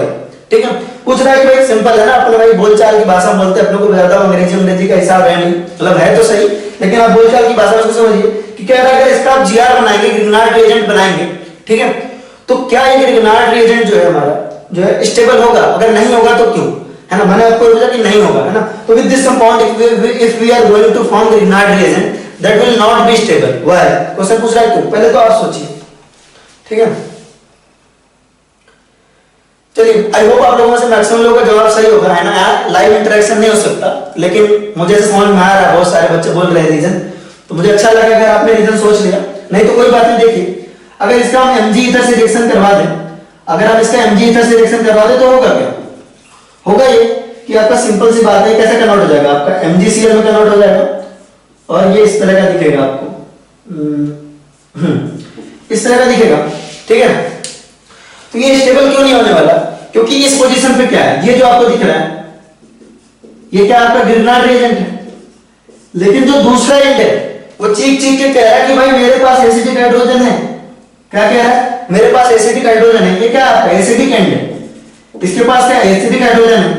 [SPEAKER 1] ठीक है, पूछ रहा है कि भाई simple है ना, अपने भाई बोलचाल की भाषा में बोलते हैं, अपने को ज्यादा अंग्रेजी का हिसाब है नहीं, मतलब है तो सही, लेकिन आप बोलचाल की भाषा में उसको समझिए कि कह रहा है अगर इसका आप जीआर बनाएंगे, ग्रिग्नार्ड रिएजेंट बनाएंगे, ठीक है, तो क्या ये ग्रिग्नार्ड रिएजेंट जो है हमारा जो है स्टेबल होगा, अगर नहीं होगा तो क्यों, है ना। मैंने आपको बोला कि नहीं होगा, है ना। तो with this compound if we are going to form Grignard reagent that will not be stable. Why? Question पूछ रहा है क्यों, पहले तो आप सोचिए, ठीक है। चलिए, आई होप आप लोगों से मैक्सिमम लोगों का जवाब सही होगा, है ना। यार लाइव इंटरेक्शन नहीं हो सकता, लेकिन मुझे ऐसे समझ में आ रहा है, बहुत सारे बच्चे बोल रहे हैं रीजन, तो मुझे अच्छा लगा अगर आपने रीजन सोच लिया, नहीं तो कोई बात नहीं। देखिए, अगर इसका हम एमजी ईथर से रिएक्शन करवा दें, अगर आप इसका एमजी ईथर से रिएक्शन करवा दें तो होगा क्या? होगा ये कि आपका सिंपल सी बात है, कैसे कन्वर्ट हो जाएगा, आपका MgCl में कन्वर्ट हो जाएगा, और ये इस तरह का दिखेगा आपको, इस तरह का दिखेगा, ठीक है। तो ये स्टेबल क्यों नहीं होने वाला? क्योंकि इस पोजीशन पे क्या है, ये जो आपको दिख रहा है, ये क्या आपका ग्रिग्नार्ड रिएजेंट है, लेकिन जो दूसरा एंड है वो चीख चीख के कह रहा है कि भाई मेरे पास एसिडिक हाइड्रोजन है। क्या कह रहा है? मेरे पास एसिडिक हाइड्रोजन है। ये क्या आपका एसिडिक एंड है, इसके पास क्या एसिडिक हाइड्रोजन है,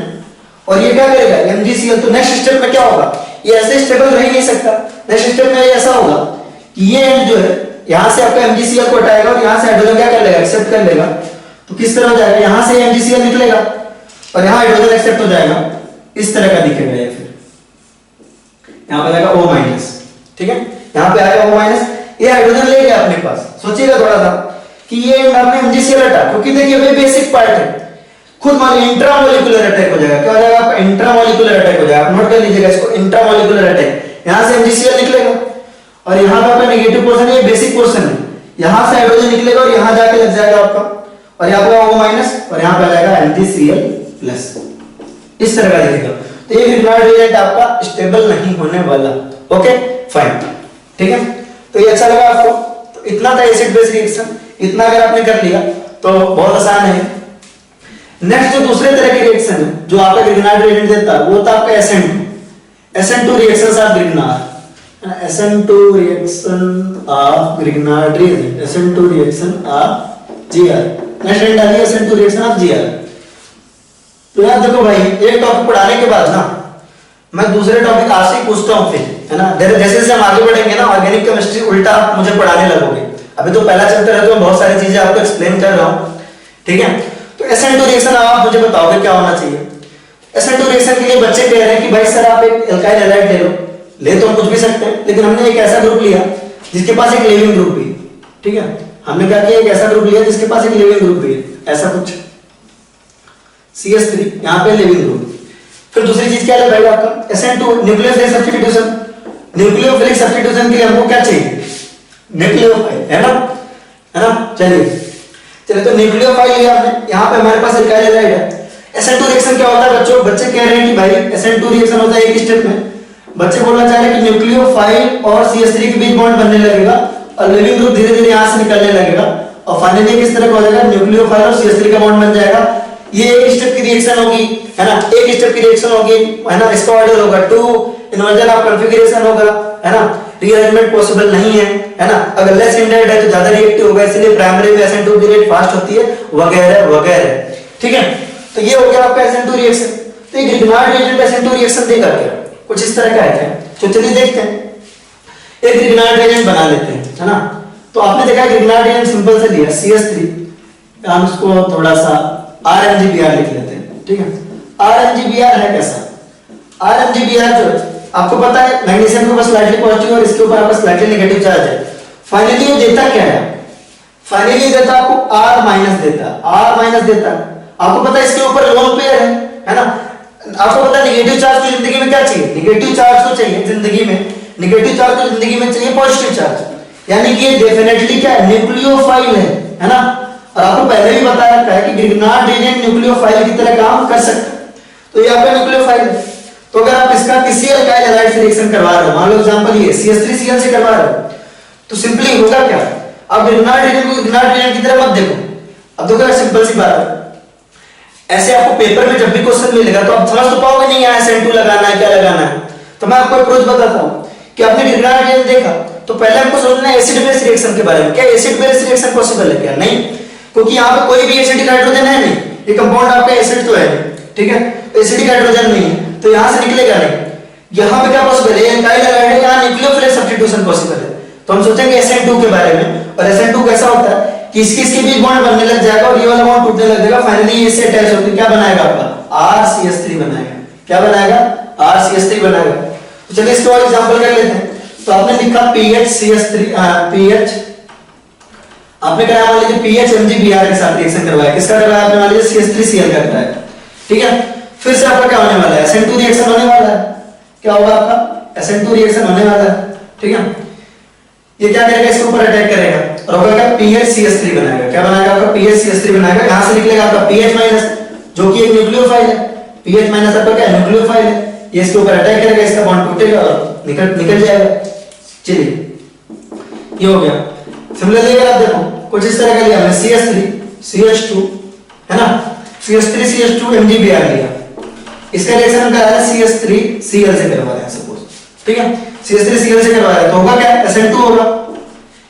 [SPEAKER 1] और ये क्या करेगा MgCl। तो नेक्स्ट स्टेप में क्या होगा, ये ऐसे स्टेबल रह ही नहीं सकता। नेक्स्ट स्टेप में ये ऐसा होगा कि ये एंड जो है यहां से आपका MgCl को हटाएगा और यहां से हाइड्रोजन क्या कर लेगा, एक्सेप्ट कर लेगा। तो किस तरह हो जाएगा, यहां से MgCl निकलेगा और यहां हाइड्रोजन एक्सेप्ट हो जाएगा, इस तरह का दिखेगा ये। फिर यहां पे आएगा O-, ठीक है, यहां पे आएगा O-, ये हाइड्रोजन ले गया अपने पास। सोचिएगा थोड़ा सा कि ये एंड आपने MgCl हटा, क्योंकि देखिए ये बेसिक पार्ट है, खुद मान लीजिए इंट्रामोलिकुलर अटैक हो जाएगा। क्या हो जाएगा आपका इंट्रामोलिकुलर अटैक हो जाएगा, आप नोट कर लीजिएगा इसको, इंट्रामोलिकुलर अटैक। यहां से MgCl निकलेगा और यहां पे आपका नेगेटिव पोर्शन, ये बेसिक पोर्शन है, यहां से हाइड्रोजन निकलेगा और यहां जाके लग जाएगा आपका, और यहां पे O- और यहां पे आ जाएगा MgCl+, इस तरह का दिखेगा। तो ये ग्रिग्नार्ड रिएजेंट आपका स्टेबल नहीं होने वाला। ओके फाइन, ठीक है। तो ये अच्छा लगा आपको? तो इतना था एसिड बेस रिएक्शन, इतना अगर आपने कर लिया तो बहुत आसान है। नेक्स्ट जो दूसरे तरह की रिएक्शन है जो आपका ग्रिग्नार्ड रिएजेंट देता है, वो था आपका SN2 reactions of Grignard, SN2 reaction of Grignard reagent, SN2 reaction of Gr। Next line डालिए SN2 रिएक्शन ऑफ Gr। तो यार देखो भाई, एक टॉपिक पढ़ाने के बाद ना मैं दूसरे टॉपिक आपसे ही पूछता हूं फिर, है ना। जैसे जैसे हम आगे बढ़ेंगे ना, ऑर्गेनिक केमिस्ट्री उल्टा आप मुझे पढ़ाने लगोगे। अभी तो पहला चैप्टर है तो मैं बहुत सारी चीजें आपको एक्सप्लेन कर रहा हूं, ठीक है। तो SN2 रिएक्शन आप मुझे बताओगे क्या होना चाहिए। SN2 रिएक्शन के लिए बच्चे कह रहे हैं कि भाई सर आप एक एल्काइल हैलाइड ले लो, ले तो हम कुछ भी सकते हैं, लेकिन हमने एक ऐसा ग्रुप लिया जिसके पास एक लिविंग ग्रुप भी, ठीक है। हमने क्या किया, एक ऐसा ग्रुप लिया जिसके पास एक लिविंग ग्रुप भी है, ऐसा कुछ CH3, यहां पे लिविंग ग्रुप। फिर दूसरी चीज क्या है भाई आपका SN2 nucleophilic substitution. Nucleophilic substitution के लिए हमको क्या चाहिए, न्यूक्लियोफाइल, है ना। चलिए तो न्यूक्लियोफाइल लिया आपने, यहां पे हमारे पास एल्काइल हैलाइड है। SN2 रिएक्शन क्या होता है बच्चों, बच्चे कह रहे हैं कि भाई SN2 रिएक्शन होता है एक स्टेप में, बच्चे बोलना चाह रहे हैं कि न्यूक्लियोफाइल और CH3 के बीच बॉन्ड बनने लगेगा और लिविंग ग्रुप धीरे धीरे यहां से निकलने लगेगा और फाइनली किस तरह का हो जाएगा, न्यूक्लियोफाइल और CH3 का बॉन्ड बन जाएगा। ये एक स्टेप की रिएक्शन होगी, है ना, एक स्टेप की रिएक्शन होगी, है ना। इसका ऑर्डर होगा 2, इन्वर्जन ऑफ कॉन्फ़िगरेशन होगा, है ना। रीअरेंजमेंट पॉसिबल नहीं है ना। अगर लेस इंडेड है तो ज्यादा रिएक्टिव होगा, इसलिए प्राइमरी में SN2 की रेट फास्ट होती है, वगैरह वगैरह, ठीक है। तो ये हो गया आपका SN2 रिएक्शन। तो ये ग्रिग्नार्ड रिएजेंट SN2 रिएक्शन देगा क्या, कुछ इस तरह का है क्या। तो चलिए देखते हैं, एक ग्रिग्नार्ड रिएजेंट बना लेते हैं, है ना। तो आपने देखा ग्रिग्नार्ड रिएजेंट सिंपल से लिया CH3, हम इसको थोड़ा सा RMgBr लिख लेते हैं, ठीक है। RMgBr है कैसा, RMgBr जो आपको पता है मैग्नीशियम के ऊपर स्लाइटली पॉजिटिव और इसके ऊपर आपका स्लाइटली नेगेटिव चार्ज है। फाइनली ये देता क्या है, फाइनली देता आपको R- देता, R- देता। आपको पता है इसके ऊपर लोन पेयर है ना। आपको पता है नेगेटिव चार्ज को जिंदगी में क्या चाहिए, नेगेटिव चार्ज को चाहिए जिंदगी में, नेगेटिव चार्ज को जिंदगी में चाहिए पॉजिटिव चार्ज, यानी कि ये डेफिनेटली क्या न्यूक्लियोफाइल है ना। और आपको पहले भी बताया है कि ग्रिग्नार्ड रिएजेंट न्यूक्लियोफाइल की तरह काम कर सकता है। तो ये आपका न्यूक्लियोफाइल है। तो अगर आप इसका किसी अल्काइल हैलाइड से रिएक्शन करवा रहे हो, मान लो एग्जांपल ये CH3Cl से करवा रहे हो, तो सिंपली होगा क्या, अब ग्रिग्नार्ड रिएजेंट को ग्रिग्नार्ड रिएजेंट की तरह मत देखो। अब देखो सिंपल सी बात है, ऐसे आपको पेपर में जब भी क्वेश्चन मिलेगा तो आप समझ तो पाओगे नहीं यहाँ SN2 लगाना है क्या लगाना है। तो मैं आपको अप्रोच बताता हूँ कि आपने ग्रिग्नार्ड रिएजेंट देखा तो पहले आपको सोचना है एसिड बेस रिएक्शन के बारे में, क्या एसिड बेस रिएक्शन पॉसिबल है क्या, नहीं, क्योंकि यहाँ पे कोई भी एसिडिक हाइड्रोजन है नहीं, ये कंपाउंड आपका एसिड तो है, ठीक है, एसिडिक हाइड्रोजन नहीं है तो यहाँ से निकलेगा नहीं। यहाँ पे क्या पॉसिबल है, एल्काइल हैलाइड है, यहाँ न्यूक्लियोफिलिक सब्स्टिट्यूशन पॉसिबल है। तो हम सोचेंगे SN2 के बारे में, और SN2 कैसा होता है कि इसके बीच बॉन्ड बनने लग जाएगा और ये वाला बॉन्ड टूटने लग जाएगा, फाइनली इससे अटैच होकर क्या बनाएगा आपका RCH3 बनाएगा। क्या बनाएगा, RCH3 बनाएगा। तो चलिए इसके और एग्जांपल कर लेते हैं। तो आपने लिखा PHCH3 PH आपने कराया मान लीजिए पीएच एमजीबीआर के साथ रिएक्शन करवाया, किसका करवाया आपने मान लीजिए CH3Cl का कराया, ठीक है। फिर से आपका क्या होने वाला है, SN2 रिएक्शन होने वाला है, क्या होगा आपका SN2 रिएक्शन होने वाला है, ठीक है। ये क्या करेगा, इसके ऊपर अटैक करेगा और होगा क्या, PHCH3 बनाएगा, क्या बनाएगा आपका PHCH3 बनाएगा। यहां से निकलेगा आपका PH माइनस जो कि एक न्यूक्लियोफाइल है, PH माइनस आपका क्या न्यूक्लियोफाइल है, ये इसके ऊपर अटैक करेगा, इसका बॉन्ड टूटेगा और निकल जाएगा। चलिए ये हो गया। सिमिलरली अगर आप देखो कुछ इस तरह का लिया हमने CH3 CH2 है ना, CH3 CH2 MgBr लिया, इसका रिएक्शन हम करा रहे हैं CH3Cl से करवा रहे हैं सपोज, ठीक है। CH3Cl से करवा रहे हैं तो होगा क्या, SN2 होगा,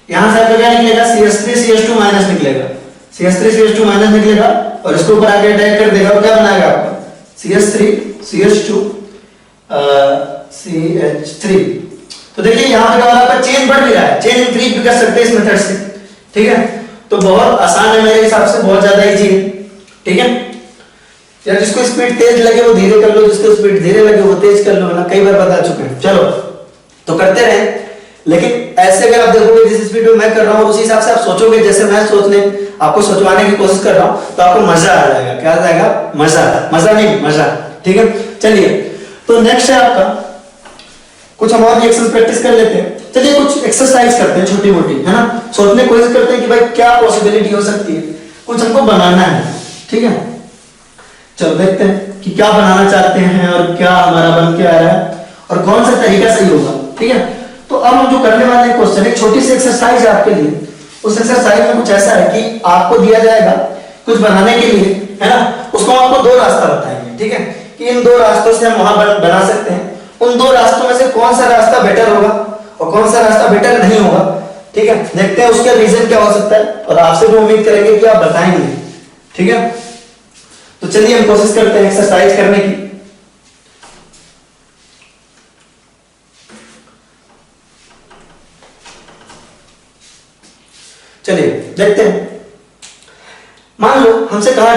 [SPEAKER 1] यहां से आपका क्या निकलेगा CH3CH2 माइनस निकलेगा, CH3CH2 माइनस निकलेगा और इसके ऊपर आके अटैक कर देगा और क्या बनाएगा आपका CH3CH2 CH3। तो देखिए यहां पे आपका चेन बढ़ भी रहा है, चेन इंक्रीज भी कर सकते हैं इस मेथड से, ठीक है। तो बहुत आसान है मेरे हिसाब से, बहुत ज्यादा इजी है, ठीक है। यार जिसको स्पीड तेज लगे वो धीरे कर लो, जिसको स्पीड धीरे लगे वो तेज कर लो, ना कई बार बता चुके हैं। चलो तो करते रहे, लेकिन ऐसे अगर आप देखोगे जिस स्पीड में मैं कर रहा हूँ उसी हिसाब से आप सोचोगे जैसे मैं सोचने आपको सोचवाने की कोशिश कर रहा हूँ तो आपको मजा आ जाएगा। क्या आ जाएगा, मजा नहीं मजा, ठीक है। चलिए तो नेक्स्ट है आपका, कुछ हम और रिएक्शन प्रैक्टिस कर लेते हैं। चलिए कुछ एक्सरसाइज करते हैं छोटी मोटी, है ना, सोचने की कोशिश करते हैं कि भाई क्या पॉसिबिलिटी हो सकती है, कुछ हमको बनाना है, ठीक है। चलो देखते हैं कि क्या बनाना चाहते हैं और क्या हमारा बन के आ रहा है और कौन सा तरीका सही होगा, ठीक है। तो अब हम जो करने वाले हैं क्वेश्चन, एक छोटी सी एक्सरसाइज है आपके लिए। उस एक्सरसाइज में कुछ ऐसा है कि आपको दिया जाएगा कुछ बनाने के लिए, है ना, उसको आपको दो रास्ता बताएंगे, ठीक है, कि इन दो रास्तों से हम वहां बना सकते हैं। उन दो रास्तों में से कौन सा रास्ता बेटर होगा और कौन सा रास्ता बेटर नहीं होगा, ठीक है। देखते हैं उसका रीजन क्या हो सकता है और आपसे भी उम्मीद करेंगे कि आप बताएंगे, ठीक है। तो चलिए हम कोशिश करते हैं एक्सरसाइज करने की। चलिए देखते हैं। मान लो हमसे कहा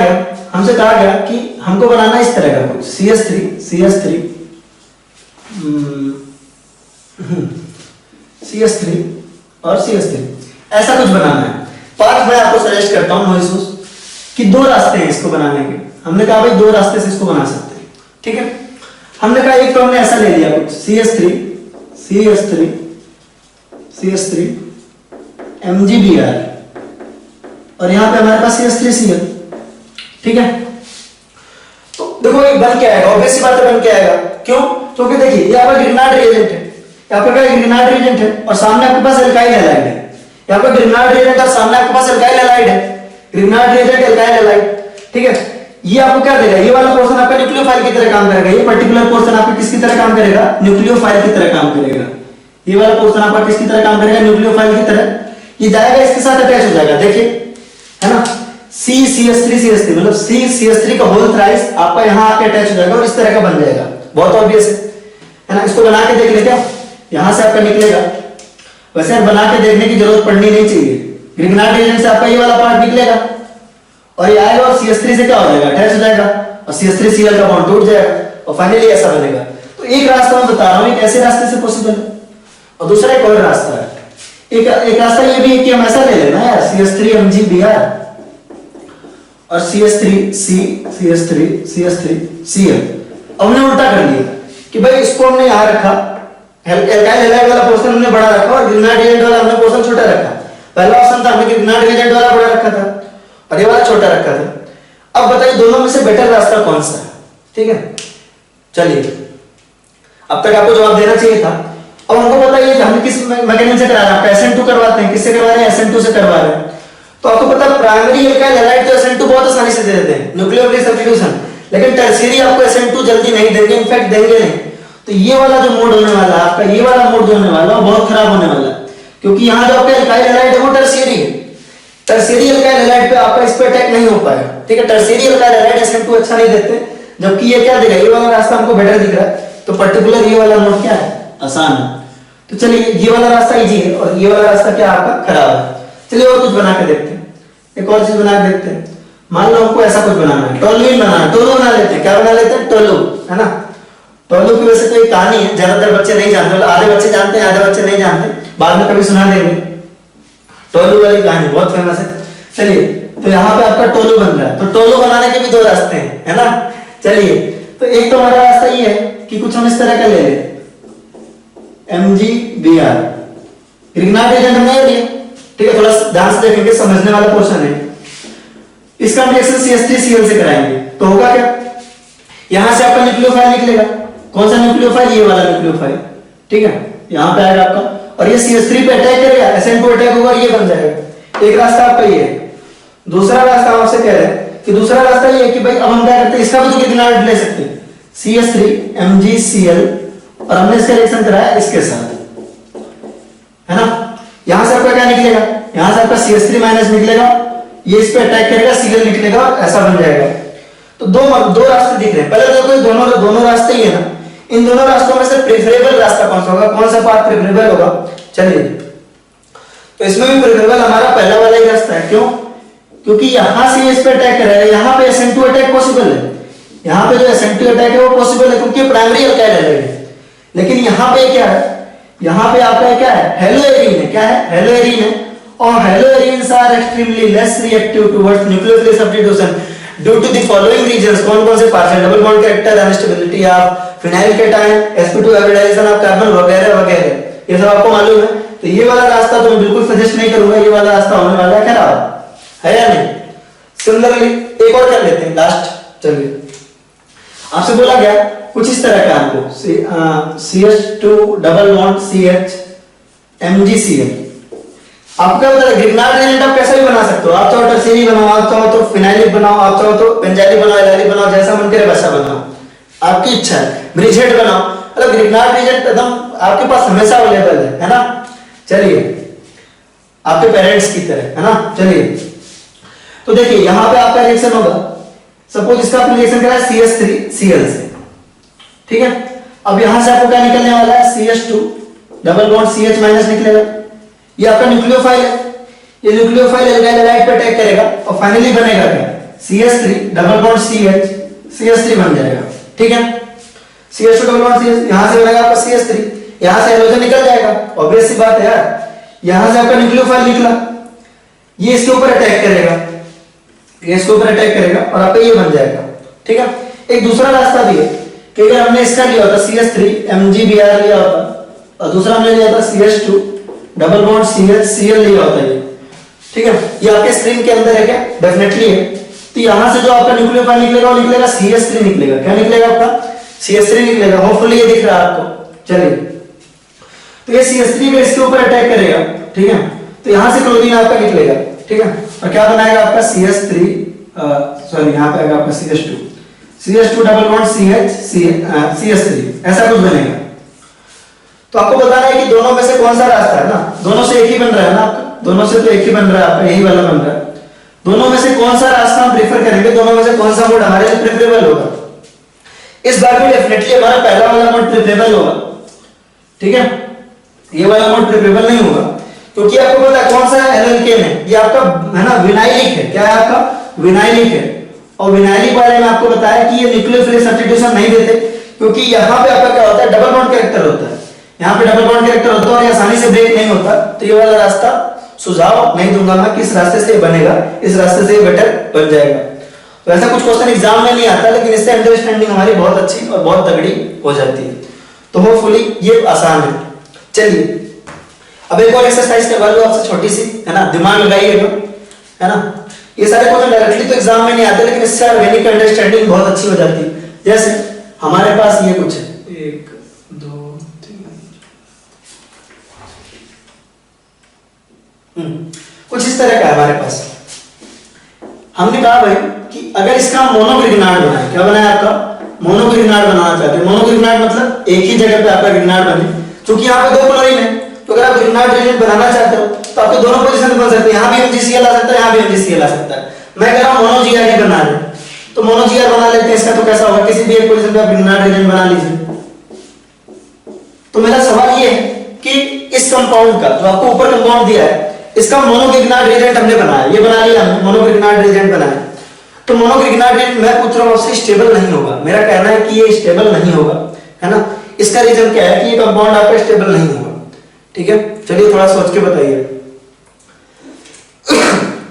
[SPEAKER 1] गया कि हमको बनाना इस तरह का कुछ CH3 और CH3 ऐसा कुछ बनाना है। पार्ट मैं आपको सजेस्ट करता हूं महसूस कि दो रास्ते हैं इसको बनाने के। हमने कहा भाई दो रास्ते से इसको बना सकते हैं, ठीक है। हमने कहा एक तो हमने ऐसा ले लिया कुछ CH3 MgBr और यहां पे हमारे पास CH3Cl, ठीक है। तो देखो ये बन के आएगा, ऑब्वियस सी बात है बन के आएगा। क्यों? क्योंकि देखिए ये आपका ग्रिग्नार्ड रिएजेंट है, यहाँ पे क्या ग्रिग्नार्ड रिएजेंट है और सामने आपके पास एल्काइल हैलाइड है। यहाँ पे ग्रिग्नार्ड रिएजेंट और सामने आपके पास एल्काइल हैलाइड है, ग्रिग्नार्ड रिएजेंट एल्काइल हैलाइड, ठीक है। ये आपको क्या देगा, ये वाला पोर्शन आपका न्यूक्लियोफाइल की तरह काम करेगा, ये पर्टिकुलर पोर्शन आपका किसकी तरह काम करेगा, न्यूक्लियोफाइल की तरह काम करेगा। ये वाला पोर्शन आपका किसकी तरह काम करेगा, न्यूक्लियोफाइल की तरह। ये जाएगा इसके साथ अटैच हो जाएगा, देखिए है ना, CH3 मतलब CH3 का होल थ्राइस आपका यहाँ आके अटैच हो जाएगा और इस तरह का बन जाएगा। बहुत ऑब्वियस है ना। इसको बना के देख ले, क्या यहां से आपका निकलेगा। वैसे बना के देखने की जरूरत पड़नी नहीं चाहिए। ग्रिग्नार्ड रिएजेंट से आपका ये वाला पार्ट निकलेगा और ये आएगा और CH3 से क्या हो जाएगा, अटैच हो जाएगा और CH3Cl का बॉन्ड टूट जाएगा और फाइनली ऐसा बनेगा। तो एक रास्ता मैं बता रहा हूं, एक ऐसे रास्ते से पॉसिबल है और दूसरा एक और रास्ता है। एक रास्ता ये भी है कि हम ऐसा ले लेना यार, CH3 MgBr और CH3Cl। हमने उल्टा कर लिया कि भाई इसको हमने यहां रखा, एल्काइल हैलाइड वाला पोर्शन हमने बड़ा रखा और ग्रिग्नार्ड रिएजेंट वाला हमने पोर्शन छोटा रखा। पहला ऑप्शन था हमने ग्रिग्नार्ड रिएजेंट वाला बड़ा रखा था और ये वाला छोटा रखा था। अब बताइए दोनों में से बेटर रास्ता कौन सा है, ठीक है। चलिए अब तक आपको जवाब देना चाहिए था। अब हमको बताइए कि हम किस मैकेनिज्म से करा रहे हैं, SN2 करवाते हैं, किससे करवा रहे हैं, SN2 से करवा रहे हैं। तो आपको पता है प्राइमरी एल्काइल हैलाइड तो SN2 बहुत आसानी से दे देते हैं, न्यूक्लियोफिलिक सब्स्टिट्यूशन, लेकिन टर्शियरी आपको SN2 जल्दी नहीं देंगे, इनफैक्ट देंगे नहीं। तो ये वाला जो मोड होने वाला है आपका, ये वाला मोड जो होने वाला है वो बहुत खराब होने वाला है, क्योंकि यहाँ जो आपका एल्काइल हैलाइड है वो टर्शियरी है। टर्शियरी एल्काइल हैलाइड पे आपका इस पे अटैक नहीं हो पाएगा, ठीक है। टर्शियरी एल्काइल हैलाइड SN2 अच्छा नहीं देते, जबकि ये क्या देगा, ये वाला रास्ता हमको बेटर दिख रहा है। तो पर्टिकुलर ये वाला मोड क्या है, आसान है। तो चलिए ये वाला रास्ता इजी है और ये वाला रास्ता क्या आपका खराब है। चलिए और कुछ बना के देखते हैं, एक और चीज बना के देखते हैं। मान लो हमको ऐसा कुछ बनाना है, टोलुइन बनाना है, टोलू बना लेते हैं। क्या बना लेते हैं, टोलू, है ना। टोलू की वैसे तो एक कहानी है, ज्यादातर बच्चे नहीं जानते, आधे बच्चे जानते हैं, आधे बच्चे नहीं जानते, बाद में कभी सुना देंगे। टोलू वाली कहानी बहुत फेमस है। चलिए, तो यहाँ पे आपका टोलू बन रहा है, तो टोलू बनाने के भी दो रास्ते हैं, है ना। चलिए, तो एक तो हमारा रास्ता ये है कि कुछ हम इस तरह का ले लें, MgBr, ग्रिग्नार्ड एजेंट हमने ले लिया, ठीक है। थोड़ा ध्यान से देखेंगे, समझने वाला पोर्शन है। इसका हम रिएक्शन CH3Cl से कराएंगे, तो होगा क्या, यहां से आपका न्यूक्लियोफाइल निकलेगा। कौन सा न्यूक्लियोफाइल, ये वाला न्यूक्लियोफाइल, ठीक है, यहां पे आएगा आपका, और ये CH3 पे अटैक करेगा, SN2 अटैक होगा, ये बन जाएगा। एक रास्ता आपका ये है। दूसरा रास्ता हम आपसे कह रहे हैं कि दूसरा रास्ता ये है कि भाई अब हम क्या करते हैं, इसका भी तो ग्रिग्नार्ड ले सकते हैं, CH3 MgCl, और हमने इसका रिएक्शन कराया इसके साथ, है ना। यहां से आपका क्या निकलेगा, यहां से आपका CH3 माइनस निकलेगा, ये इस पे अटैक करेगा, Cl निकलेगा, ऐसा बन जाएगा। तो दो रास्ते दिख रहे हैं। पहले देखो दोनों रास्ते ही है ना। इन दोनों रास्तों में से प्रेफरेबल रास्ता कौन सा होगा, कौन सा पाथ प्रेफरेबल होगा। चलिए, तो इसमें भी प्रेफरेबल हमारा पहला वाला ही रास्ता है। क्यों, क्योंकि यहां से इस पे अटैक करेगा, यहां पे SN2 अटैक पॉसिबल है, यहां पे जो SN2 अटैक है वो पॉसिबल है क्योंकि प्राइमरी अल्काइल है। लेकिन यहां पे क्या है, यहां पे आपका क्या है, हेलोएरीन है। क्या है, हेलोएरीन है, और haloarenes are extremely less reactive towards nucleophilic substitution due to the following reasons. कौन-कौन से partial double bond character, unstability of phenyl cation, sp2 hybridisation of carbon वगैरह वगैरह, ये सब आपको मालूम है। तो ये वाला रास्ता तो मैं बिल्कुल सजेस्ट नहीं करूंगा, ये वाला रास्ता होने वाला है खराब, है या नहीं। सिमिलरली एक और कर लेते हैं लास्ट। चलिए, आपसे बोला गया कुछ इस तरह का आपको CH2 double bond CH MgCl, आपको क्या पता है ग्रिग्नार्ड एजेंट आप कैसे भी बना सकते हो। आप चाहो टर्शियरी बनाओ, आप चाहो तो फिनाइलिक बनाओ, आप चाहो तो बेंजाइलिक बनाओ, एलाइलिक बनाओ, जैसा मन करे वैसा बनाओ, आपकी इच्छा है। ब्रिजहेड बनाओ, मतलब ग्रिग्नार्ड एजेंट एकदम आपके पास हमेशा अवेलेबल है ना। चलिए, आपके पेरेंट्स की तरह, है ना। चलिए, तो देखिए यहां पे आपका रिएक्शन होगा, सपोज इसका आपने रिएक्शन करा है CH3Cl से, ठीक है। अब यहां से आपको क्या निकलने वाला है, CH2 double bond CH minus निकलेगा, ये आपका न्यूक्लियोफाइल है, ये न्यूक्लियोफाइल एल्काइल हैलाइड पे अटैक करेगा और फाइनली बनेगा क्या, CH3 डबल बॉन्ड CH3 बन जाएगा, ठीक है। CH2 डबल बॉन्ड CH, यहां से बनेगा आपका CH3, यहां से हाइड्रोजन निकल जाएगा, ऑब्वियस सी बात है यार। यहां से आपका न्यूक्लियोफाइल निकला, ये इसके ऊपर अटैक करेगा, ये इसके ऊपर अटैक करेगा और आपका ये बन जाएगा, ठीक है। एक दूसरा रास्ता भी है कि अगर हमने इसका लिया होता CH3 MgBr लिया होता और दूसरा हमने लिया था CH2 डबल बॉन्ड CH लिया होता है, ठीक है। ये आपके स्क्रीन के अंदर है क्या, डेफिनेटली है। तो यहां से जो आपका न्यूक्लियोफाइल निकलेगा वो निकलेगा CH3 निकलेगा, क्या निकलेगा आपका CH3 निकलेगा, होपफुली ये दिख रहा है आपको। चलिए, तो ये CH3 पे इसके ऊपर अटैक करेगा, ठीक है। तो यहां से क्लोरीन आपका निकलेगा, ठीक है, और क्या बनाएगा आपका CH3, सॉरी यहां पे आएगा आपका CH2 डबल बॉन्ड CH3, ऐसा कुछ बनेगा। तो आपको बताना है कि दोनों में से कौन सा रास्ता है ना, दोनों से एक ही बन रहा है ना आपका, दोनों से तो एक ही बन रहा है आपका, यही वाला बन रहा है। दोनों में से कौन सा रास्ता हम प्रेफर करेंगे, दोनों में से कौन सा मोड हमारे लिए प्रेफरेबल होगा। इस बार भी डेफिनेटली हमारा पहला वाला मोड प्रेफरेबल होगा, ठीक है। ये वाला मोड प्रेफरेबल नहीं होगा क्योंकि आपको पता है कौन सा एल्केन है, ये आपका है ना विनाइलिक है। क्या है आपका, विनाइलिक है। और विनाइलिक वाले में आपको बताया कि ये न्यूक्लियोफिलिक सब्स्टिट्यूशन नहीं देते क्योंकि यहाँ पे आपका क्या होता है, डबल बॉन्ड कैरेक्टर होता है, यहाँ पे डबल बॉन्ड कैरेक्टर होता है और आसानी से ब्रेक नहीं होता। तो ये वाला रास्ता सुझाव नहीं दूंगा मैं किस रास्ते से बनेगा, इस रास्ते से बेटर बन जाएगा। तो ऐसा कुछ क्वेश्चन एग्जाम में नहीं आता, लेकिन इससे अंडरस्टैंडिंग हमारी बहुत अच्छी और बहुत तगड़ी हो जाती है। तो होपफुली ये आसान है। चलिए, अब एक और एक्सरसाइज करवा लो आपसे, छोटी सी, है ना, दिमाग लगाइएगा, है ना। ये सारे क्वेश्चन डायरेक्टली तो एग्जाम में नहीं आते, लेकिन इससे ऑर्गेनिक अंडरस्टैंडिंग बहुत अच्छी हो जाती है। जैसे हमारे पास ये कुछ है, 1 2 3 कुछ इस तरह का है हमारे पास। हमने कहा भाई कि अगर इसका मोनोग्रिग्नार्ड बनाए, क्या बनाए आपका, मोनोग्रिग्नार्ड बनाना चाहते हैं। मोनोग्रिग्नार्ड मतलब एक ही जगह पे आपका ग्रिग्नार्ड बने, क्योंकि यहाँ पे 2 क्लोरीन है, तो अगर आप ग्रिग्नार्ड रिएजेंट बनाना चाहते हो तो आपके दोनों पोजीशन बन सकते हैं, यहाँ भी MgCl आ सकता है, यहाँ भी MgCl आ सकता है। मैं कह रहा हूँ मोनो-Gr ही बना ले, तो मोनो-Gr बना लेते हैं। इसका तो कैसा होगा, किसी भी एक पोजीशन पे आप ग्रिग्नार्ड रिएजेंट बना लीजिए। तो मेरा सवाल ये है कि इस कंपाउंड का जो आपको ऊपर कंपाउंड दिया है, इसका मोनोग्रिग्नार्ड रिएजेंट हमने बनाया, ये बना लिया हमने, मोनोग्रिग्नार्ड रिएजेंट बनाया। तो मोनोग्रिग्नार्ड रिएजेंट मैं पूछ रहा हूं आपसे स्टेबल नहीं होगा, मेरा कहना है कि ये स्टेबल नहीं होगा, है ना। इसका रीजन क्या है कि ये कंपाउंड आपका स्टेबल नहीं होगा, ठीक है। चलिए थोड़ा सोच के बताइए।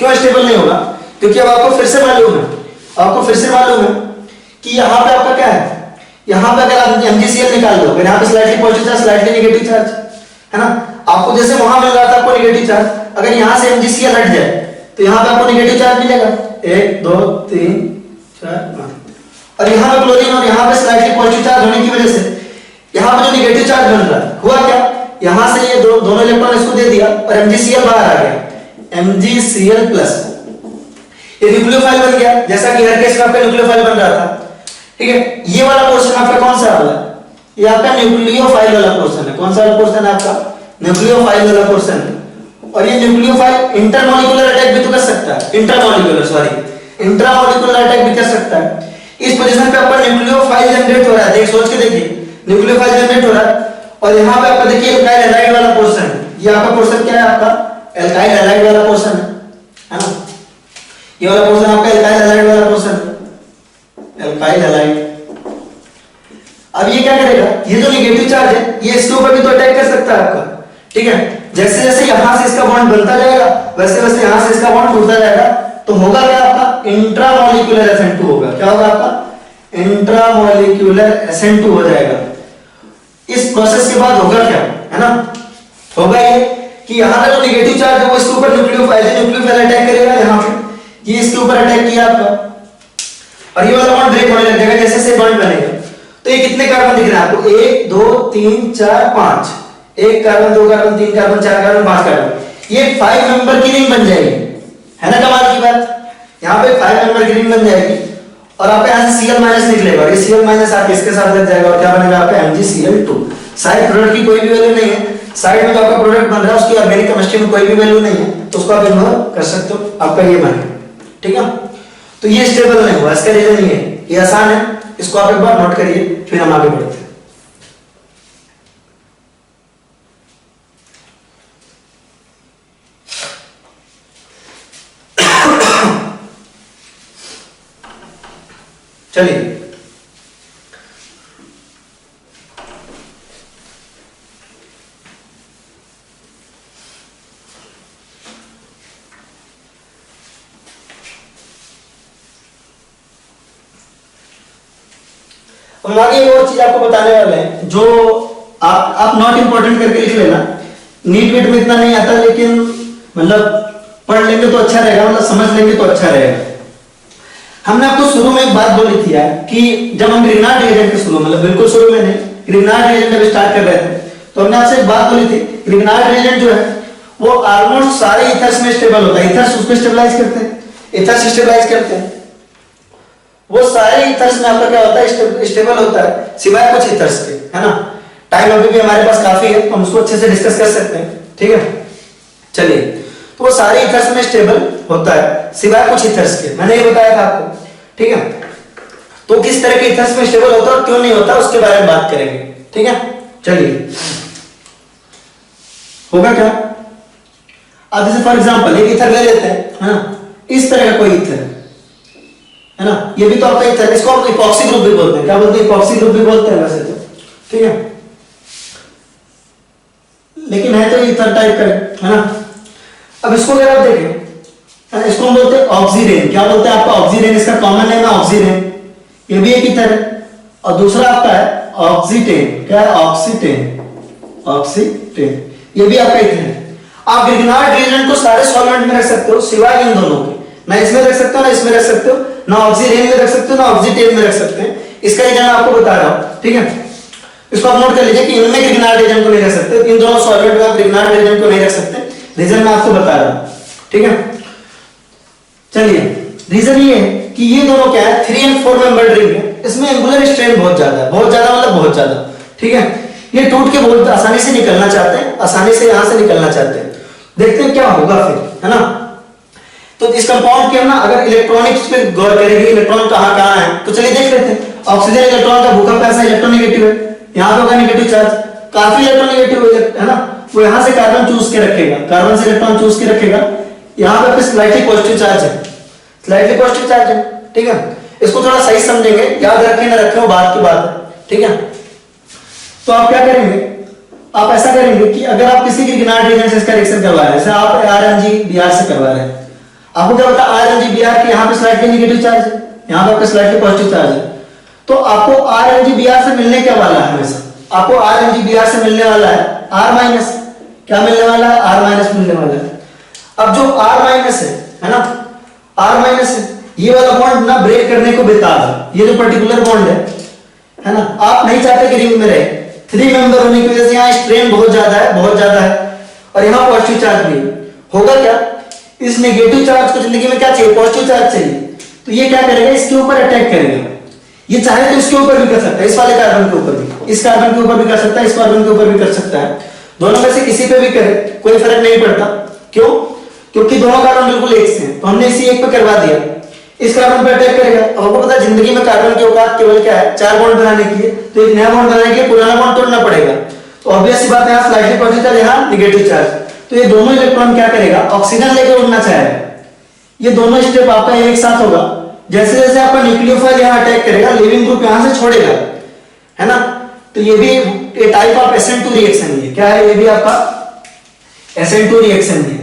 [SPEAKER 1] क्यों स्टेबल नहीं होगा? क्योंकि अब आपको फिर से मालूम है कि यहाँ पे आपका क्या है, यहाँ पे अगर आप MgCl निकाल दो, अगर यहाँ पे slightly positive charge slightly negative charge है ना, आपको जैसे वहां मिल रहा था आपको नेगेटिव चार्ज, अगर यहाँ से MgCl हट जाए तो यहाँ पे आपको नेगेटिव चार्ज मिलेगा 1 2 3 4 5, और यहाँ पे क्लोरीन और यहाँ पे स्लाइटली पॉजिटिव चार्ज होने की वजह से यहाँ पे जो नेगेटिव चार्ज बन रहा है, हुआ क्या, यहाँ से ये दोनों इलेक्ट्रॉन इसको दे दिया और MgCl बाहर आ गया, MgCl प्लस, ये न्यूक्लियोफाइल बन गया, जैसा कि हर केस में आपका न्यूक्लियोफाइल बन रहा था। ठीक है, ये वाला पोर्शन आपका कौन सा वाला, ये आपका न्यूक्लियोफाइल वाला पोर्शन है। कौन सा वाला पोर्शन है आपका, न्यूक्लियोफाइल वाला पोर्शन है। और ये न्यूक्लियोफाइल इंटरमॉलिक्यूलर अटैक भी तो कर सकता है, इंट्रामॉलिक्यूलर अटैक भी कर सकता है। इस पोजीशन पे आपका न्यूक्लियोफाइल जनरेट हो रहा है, देख सोच के देखिए, न्यूक्लियोफाइल जनरेट हो रहा है, और यहाँ पे आपका देखिए एल्काइल हैलाइड वाला पोर्शन, ये आपका पोर्शन क्या है, आपका एल्काइल हैलाइड वाला पोर्शन है ना, ये वाला पोर्शन आपका एल्काइल हैलाइड वाला पोर्शन है, एल्काइल हैलाइड। अब ये क्या करेगा, ये जो नेगेटिव चार्ज है ये इसके ऊपर भी तो अटैक कर सकता है आपका। ठीक है, जैसे जैसे यहां से इसका बॉन्ड बनता जाएगा वैसे वैसे यहां से इसका बॉन्ड टूटता जाएगा, तो होगा क्या आपका इंट्रामॉलिक्यूलर SN2 होगा। क्या होगा आपका इंट्रामॉलिक्यूलर SN2 हो जाएगा। इस प्रोसेस के बाद होगा क्या, है ना, होगा ये कि यहाँ का जो नेगेटिव चार्ज है वो इसके ऊपर न्यूक्लियोफाइल अटैक करेगा, यहाँ पे ये इसके ऊपर अटैक किया आपका, और ये वाला बॉन्ड ब्रेक होने लग जाएगा जैसे जैसे बॉन्ड बनेगा। तो ये कितने कार्बन दिख रहे हैं आपको, 1 2 3 4 5, 1 carbon 2 carbon 3 carbon 4 carbon 5 carbon, ये 5 मेंबर की रिंग बन जाएगी, है ना, कमाल की बात। यहाँ पे 5 मेंबर की रिंग बन जाएगी और आपके यहाँ से Cl- निकलेगा, ये Cl- आके इसके साथ लग जाएगा और क्या बनेगा आपका MgCl2। साइड प्रोडक्ट की कोई भी वैल्यू नहीं है, साइड में जो आपका प्रोडक्ट बन रहा है उसकी ऑर्गेनिक केमिस्ट्री में कोई भी वैल्यू नहीं है, तो उसको आप इग्नोर कर सकते हो, आपका ये बनेगा। ठीक है, तो ये स्टेबल नहीं हुआ, इसका रीजन ये है, ये आसान है, इसको आप एक बार नोट करिए, फिर हम आगे बढ़ते हैं। चलिए, हम आगे एक और चीज आपको बताने वाले हैं जो आप नॉट इंपॉर्टेंट करके लिख लेना, नीट वेट में इतना नहीं आता, लेकिन मतलब पढ़ लेंगे तो अच्छा रहेगा, मतलब समझ लेंगे तो अच्छा रहेगा। हमने आपको शुरू में एक बात बोली थी यार कि जब हम ग्रिग्नार्ड रिएजेंट के शुरू, मतलब बिल्कुल शुरू में नहीं, ग्रिग्नार्ड रिएजेंट जब स्टार्ट कर रहे थे तो हमने आपसे एक बात बोली थी, ग्रिग्नार्ड रिएजेंट जो है वो ऑलमोस्ट सारे ईथर्स में स्टेबल होता है, ईथर्स उसको स्टेबलाइज करते हैं, ईथर्स स्टेबलाइज करते हैं, वो सारे ईथर्स में आपका क्या होता है, स्टेबल होता है, सिवाय कुछ ईथर्स के, है ना। टाइम अभी भी हमारे पास काफी है, हम उसको अच्छे से डिस्कस कर सकते हैं। ठीक है, चलिए, तो वो सारे ईथर्स में स्टेबल होता है सिवाय कुछ ईथर्स के, मैंने ये बताया था आपको। ठीक है, तो किस तरह के ईथर्स में स्टेबल होता है और क्यों नहीं होता उसके बारे में बात करेंगे। ठीक है, चलिए, होगा क्या, अब जैसे फॉर एग्जांपल एक ईथर ले लेते हैं, है ना, इस तरह का कोई ईथर है ना, ये भी तो आपका ईथर है, इसको आप इपॉक्सी ग्रुप भी बोलते हैं, क्या बोलते हैं, इपॉक्सी ग्रुप भी बोलते हैं वैसे तो। ठीक है, लेकिन है तो ईथर टाइप का, है ना। अब इसको अगर आप देखें, इसको हम बोलते हैं ऑक्सीडेन, क्या बोलते हैं आपका ऑक्सीडेन, इसका कॉमन नेम है ऑक्सीडेन, ये भी एक ईथर है, और दूसरा आपका है ऑक्सीटेन, क्या है, ऑक्सीटेन, ये भी आपका ईथर है। आप ग्रिग्नार्ड रिएजेंट को सारे सॉल्वेंट में रख सकते हो सिवाय इन दोनों के, ना इसमें रख सकते हो ना इसमें रख सकते हो, ना ऑक्सीडेन में रख सकते हो ना ऑक्सीटेन में रख सकते हैं। इसका रीजन आपको बता रहा हूं। ठीक है, इसको आप नोट कर लीजिए कि इनमें ग्रिग्नार्ड रिएजेंट को नहीं रख सकते, इन दोनों सॉल्वेंट में आप ग्रिग्नार्ड रिएजेंट को नहीं रख सकते, रीजन मैं आपको बता रहा हूं। ठीक है, चलिए, रीजन ये है कि ये दोनों क्या है, 3 और 4 मेंबर रिंग है, इसमें एंगुलर स्ट्रेन बहुत ज्यादा है, बहुत ज्यादा मतलब बहुत ज्यादा। ठीक है, ये टूट के बहुत आसानी से निकलना चाहते हैं, आसानी से यहां से निकलना चाहते हैं, देखते हैं क्या होगा फिर, है ना। तो इस कंपाउंड के हम ना अगर इलेक्ट्रॉनिक्स पे गौर करेंगे, इलेक्ट्रॉन कहां कहां है, तो चलिए देख लेते हैं। ऑक्सीजन इलेक्ट्रॉन का भूखा पैसा इलेक्ट्रोनेगेटिव है, यहां पे होगा नेगेटिव चार्ज, काफी इलेक्ट्रोनेगेटिव है ना, वो यहां से कार्बन चूज के रखेगा, कार्बन से इलेक्ट्रॉन चूज के रखेगा, यहां पे स्लाइटली पॉजिटिव चार्ज है, स्लाइटली पॉजिटिव चार्ज है। ठीक है, इसको थोड़ा सही समझेंगे, याद रखें ना रखें वो बात की बात है। ठीक है, तो आप क्या करेंगे, आप ऐसा करेंगे कि अगर आप किसी के ग्रिग्नार्ड रिएजेंट से इसका रिएक्शन करवा रहे हैं, जैसे आप RMgBr से करवा रहे हैं, आपको क्या पता RMGBr कि यहाँ पे स्लाइटली नेगेटिव चार्ज है, यहाँ पे आपका स्लाइटली पॉजिटिव चार्ज है, तो आपको RMGBr से मिलने क्या वाला है, हमेशा आपको RMGBr से मिलने वाला है R माइनस, क्या मिलने वाला है, R माइनस मिलने वाला है। अब जो R माइनस है ना, R माइनस है, ये वाला बॉन्ड ना ब्रेक करने को बेताब है, ये जो पर्टिकुलर बॉन्ड है ना, आप नहीं चाहते कि रिंग में रहे, 3 मेंबर होने की वजह से यहाँ स्ट्रेन बहुत ज्यादा है, बहुत ज्यादा है, और यहाँ पॉजिटिव चार्ज भी होगा। क्या इस नेगेटिव चार्ज को जिंदगी में क्या चाहिए, पॉजिटिव चार्ज चाहिए, तो ये क्या करेगा, इसके ऊपर अटैक करेगा। ये चाहे तो इसके ऊपर भी कर सकता है, इस वाले कार्बन के ऊपर भी, इस कार्बन के ऊपर भी कर सकता है, इस कार्बन के ऊपर भी कर सकता है, दोनों में से किसी पे भी करे कोई फर्क नहीं पड़ता। क्यों, क्योंकि दोनों कार्बन बिल्कुल एक से हैं, तो हमने इसी एक पे करवा दिया, इस कार्बन पे अटैक करेगा। अब आपको पता है जिंदगी में कार्बन की औकात केवल क्या है, 4 बॉन्ड बनाने की है, तो एक नया बॉन्ड बनाने के लिए पुराना बॉन्ड तोड़ना पड़ेगा। तो ऑब्वियस सी बात है, यहाँ स्लाइटली पॉजिटिव चार्ज, यहाँ नेगेटिव चार्ज, तो ये दोनों इलेक्ट्रॉन क्या करेगा, ऑक्सीजन लेकर उड़ना चाहेगा। ये दोनों स्टेप आपका एक साथ होगा। जैसे जैसे आपका न्यूक्लियोफाइल यहाँ अटैक करेगा, लिविंग ग्रुप यहाँ से छोड़ेगा, है ना, तो ये भी एक टाइप ऑफ SN2 रिएक्शन है। क्या है, ये भी आपका SN2 रिएक्शन है।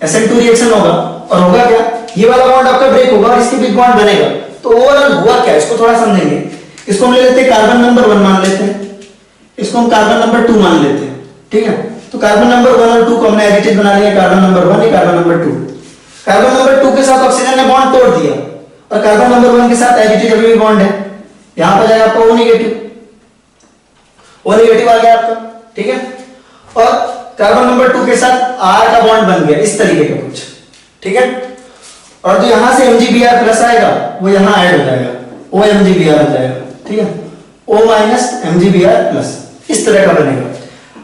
[SPEAKER 1] SN2 रिएक्शन होगा और होगा क्या, ये वाला बॉन्ड आपका ब्रेक होगा और इसके बीच बॉन्ड बनेगा। तो ओवरऑल हुआ क्या, इसको थोड़ा समझेंगे। इसको हम ले लेते हैं कार्बन नंबर 1 मान लेते हैं, इसको हम कार्बन नंबर 2 मान लेते हैं, ठीक है। तो कार्बन नंबर 1 और 2 को हमने एडिटेड बना लिया, कार्बन नंबर 1 या कार्बन नंबर 2। कार्बन नंबर 2 के साथ ऑक्सीजन ने बॉन्ड तोड़ दिया और कार्बन नंबर 1 के साथ एडिटेड अभी भी बॉन्ड है, यहां पर जाएगा आपका O नेगेटिव, O नेगेटिव आ गया आपका, ठीक है। और कार्बन नंबर 2 के साथ R का बॉन्ड बन गया इस तरीके का कुछ, ठीक है। और जो यहां से MgBr प्लस आएगा वो यहां ऐड हो जाएगा, OMgBr हो जाएगा, ठीक है, O माइनस MgBr प्लस, इस तरह का बनेगा।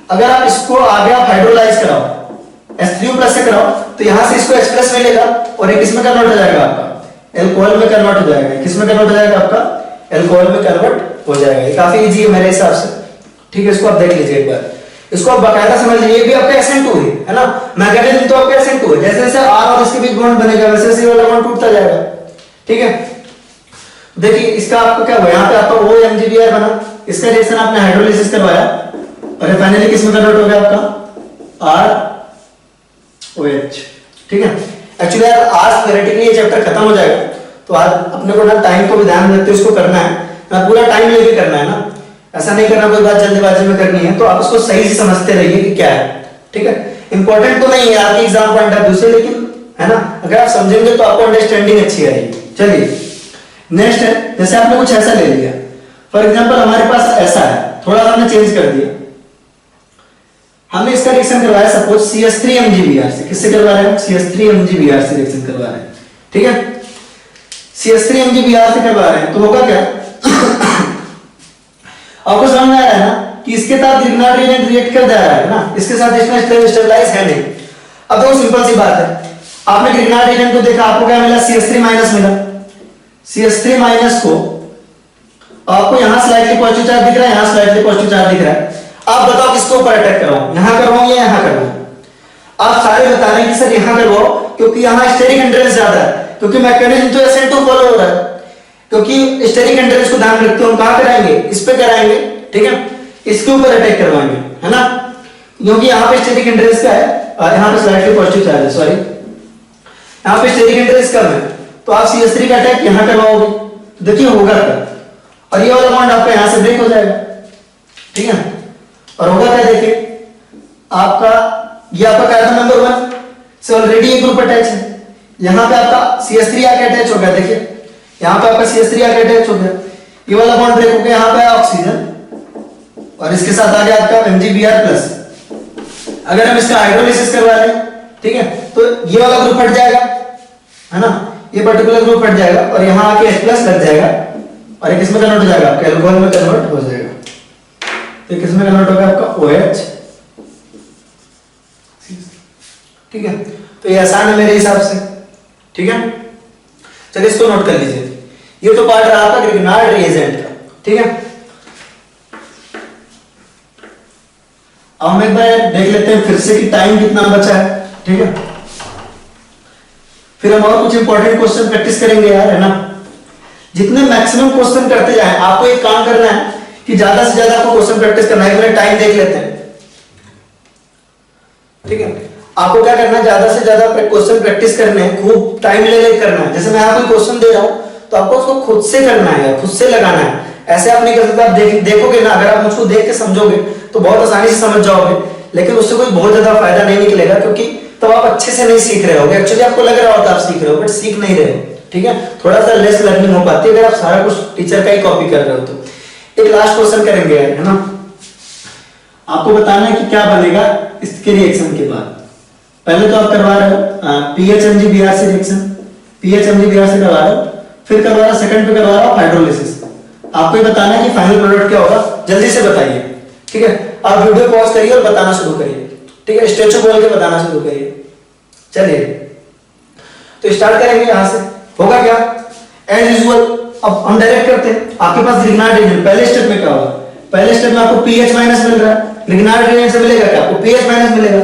[SPEAKER 1] अगर आप इसको आगे आप हाइड्रोलाइज कराओ, H3O प्लस से कराओ, तो यहां से इसको H प्लस मिलेगा और एक इसमें कन्वर्ट हो जाएगा आपका, एल्कोहल में कन्वर्ट हो जाएगा। किस में कन्वर्ट हो जाएगा आपका, एल्कोहल में कन्वर्ट हो जाएगा। ये काफी इजी है मेरे हिसाब से, ठीक है। इसको आप देख लीजिए एक बार, इसको आप बाकायदा समझ लीजिए। ये भी आपका SN2 है ना, मैकेनिज्म तो आपका SN2 है। जैसे जैसे R और इसके बीच बॉन्ड बनेगा वैसे वैसे वाला बॉन्ड टूटता जाएगा, ठीक है। देखिए इसका आपको क्या हुआ, यहाँ पे आपका OMgBr बना, इसका रिएक्शन आपने हाइड्रोलिसिस करवाया और फाइनली किस में कन्वर्ट हो गया आपका ROH, ठीक है। एक्चुअली यार आज थ्योरेटिकली ये चैप्टर खत्म हो जाएगा, तो आज अपने को ना टाइम को भी ध्यान रखते हुए इसको करना है ना, पूरा टाइम लेके करना है ना, ऐसा नहीं करना कोई बात जल्दीबाजी में करनी है। तो आप इसको सही से समझते रहिए कि क्या है, ठीक है। इंपॉर्टेंट तो नहीं है आपके एग्जाम पॉइंट ऑफ व्यू से, लेकिन है ना, अगर आप समझेंगे तो आपको अंडरस्टैंडिंग अच्छी आएगी। चलिए नेक्स्ट है, जैसे आपने कुछ ऐसा ले लिया, फॉर एग्जांपल हमारे पास ऐसा है, थोड़ा सा हमने चेंज कर दिया, हमने इसका रिएक्शन करवाया सपोज CH3MgBr से। किससे करवा रहे हैं, CH3MgBr से रिएक्शन करवा रहे हैं, ठीक है। CH3MgBr से करवा रहे हैं तो होगा क्या आपको समझ में आ रहा है ना कि इसके साथ ग्रिग्नार्ड रिएजेंट रिएक्ट कर जा रहा है ना, इसके साथ इसमें स्टेबलाइज है नहीं। अब देखो सिंपल सी बात है, आपने ग्रिग्नार्ड रिएजेंट को देखा, आपको क्या मिला, CH3 माइनस मिला। CH3 माइनस को आपको यहां स्लाइटली पॉजिटिव चार्ज दिख रहा है, यहां स्लाइटली पॉजिटिव चार्ज दिख रहा है। आप बताओ किसके ऊपर अटैक करवाऊं, यहां करवाऊं या यहां करवाऊं? आप सारे बता रहे हैं कि सर यहां करवाओ क्योंकि यहां स्टेरिक एंट्रेंस ज्यादा है, क्योंकि मैकेनिज्म तो SN2 फॉलो हो रहा है, क्योंकि स्टेरिक एंट्रेंस को ध्यान रखते हो हम कहां कराएंगे, इस पे कराएंगे, ठीक है, इसके ऊपर अटैक करवाएंगे, है ना, क्योंकि यहां पे स्टेरिक एंट्रेंस का है और यहां पे स्लाइटली पॉजिटिव चार्ज है, सॉरी यहां पे स्टेरिक एंट्रेंस कम है, तो आप CH3 का अटैक यहां करवाओगे तो देखिए होगा क्या, और ये वाला बॉन्ड आपका यहां से ब्रेक हो जाएगा, ठीक है। और होगा क्या, देखिए आपका ये आपका कार्बन नंबर 1 से ऑलरेडी एक ग्रुप अटैच है, यहां पे आपका CH3 आके अटैच हो गया, देखिए यहां पे आपका CH3 आके अटैच हो गया, ये वाला बॉन्ड ब्रेक हो गया, यहां पे ऑक्सीजन और इसके साथ आ गया आपका MgBr प्लस। अगर हम इसका हाइड्रोलिसिस करवा लें, ठीक है, तो ये वाला ग्रुप हट जाएगा, है ना, ये पर्टिकुलर ग्रुप हट जाएगा और यहां आके H+ लग जाएगा और एक इसमें कन्वर्ट हो जाएगा, आपका एल्कोहल में कन्वर्ट हो जाएगा। तो किसमें कन्वर्ट होगा आपका OH, ठीक है। तो ये आसान है मेरे हिसाब से, ठीक है। चलिए इसको नोट कर लीजिए, ये तो पार्ट रहा आपका ग्रिग्नार्ड रिएजेंट का, ठीक है। अब हम एक बार देख लेते हैं फिर से कि टाइम कितना बचा है, ठीक है। फिर हम और कुछ इंपॉर्टेंट क्वेश्चन प्रैक्टिस करेंगे यार, है ना। जितने मैक्सिमम क्वेश्चन करते जाएं, आपको एक काम करना है कि ज्यादा से ज्यादा आपको क्वेश्चन प्रैक्टिस करना है। टाइम देख लेते हैं, ठीक है। आपको क्या करना है, ज्यादा से ज्यादा क्वेश्चन प्रैक्टिस करने हैं, खूब टाइम ले ले करना है। जैसे मैं यहाँ कोई क्वेश्चन दे रहा हूँ तो आपको उसको खुद से करना है, खुद से लगाना है। ऐसे आप नहीं कर सकते। आप देखोगे ना, अगर आप मुझको देख के समझोगे तो बहुत आसानी से समझ जाओगे, लेकिन उससे कोई बहुत ज्यादा फायदा नहीं निकलेगा, क्योंकि तब आप अच्छे से नहीं सीख रहे होगे। एक्चुअली आपको लग रहा होता है आप सीख रहे हो, बट सीख नहीं रहे हो। ठीक है, थोड़ा सा लेस लर्निंग हो पाती है अगर आप सारा कुछ टीचर का ही कॉपी कर रहे हो तो। एक लास्ट क्वेश्चन करेंगे, है ना। आपको बताना है कि क्या बनेगा इसके रिएक्शन के बाद। पहले तो आप करवा रहे हो PHMG-Br से रिएक्शन, PHMG-Br से करवा रहे हो, फिर करवा रहे हो सेकंड पे करवा रहे हो हाइड्रोलिसिस। आपको ये बताना है कि फाइनल प्रोडक्ट क्या होगा, जल्दी से बताइए। ठीक है, आप वीडियो पॉज करिए और बताना शुरू करिए। ठीक है, स्टेचू बोल के बताना शुरू करिए। चलिए तो स्टार्ट करेंगे यहां से। होगा क्या, एज यूजुअल अब हम डायरेक्ट करते हैं। आपके पास रिग्नार्ड रिएजेंट, पहले स्टेप में क्या होगा, पहले स्टेप में आपको पीएच माइनस मिल रहा है, रिग्नार्ड रिएजेंट से मिलेगा क्या, आपको पीएच माइनस मिलेगा।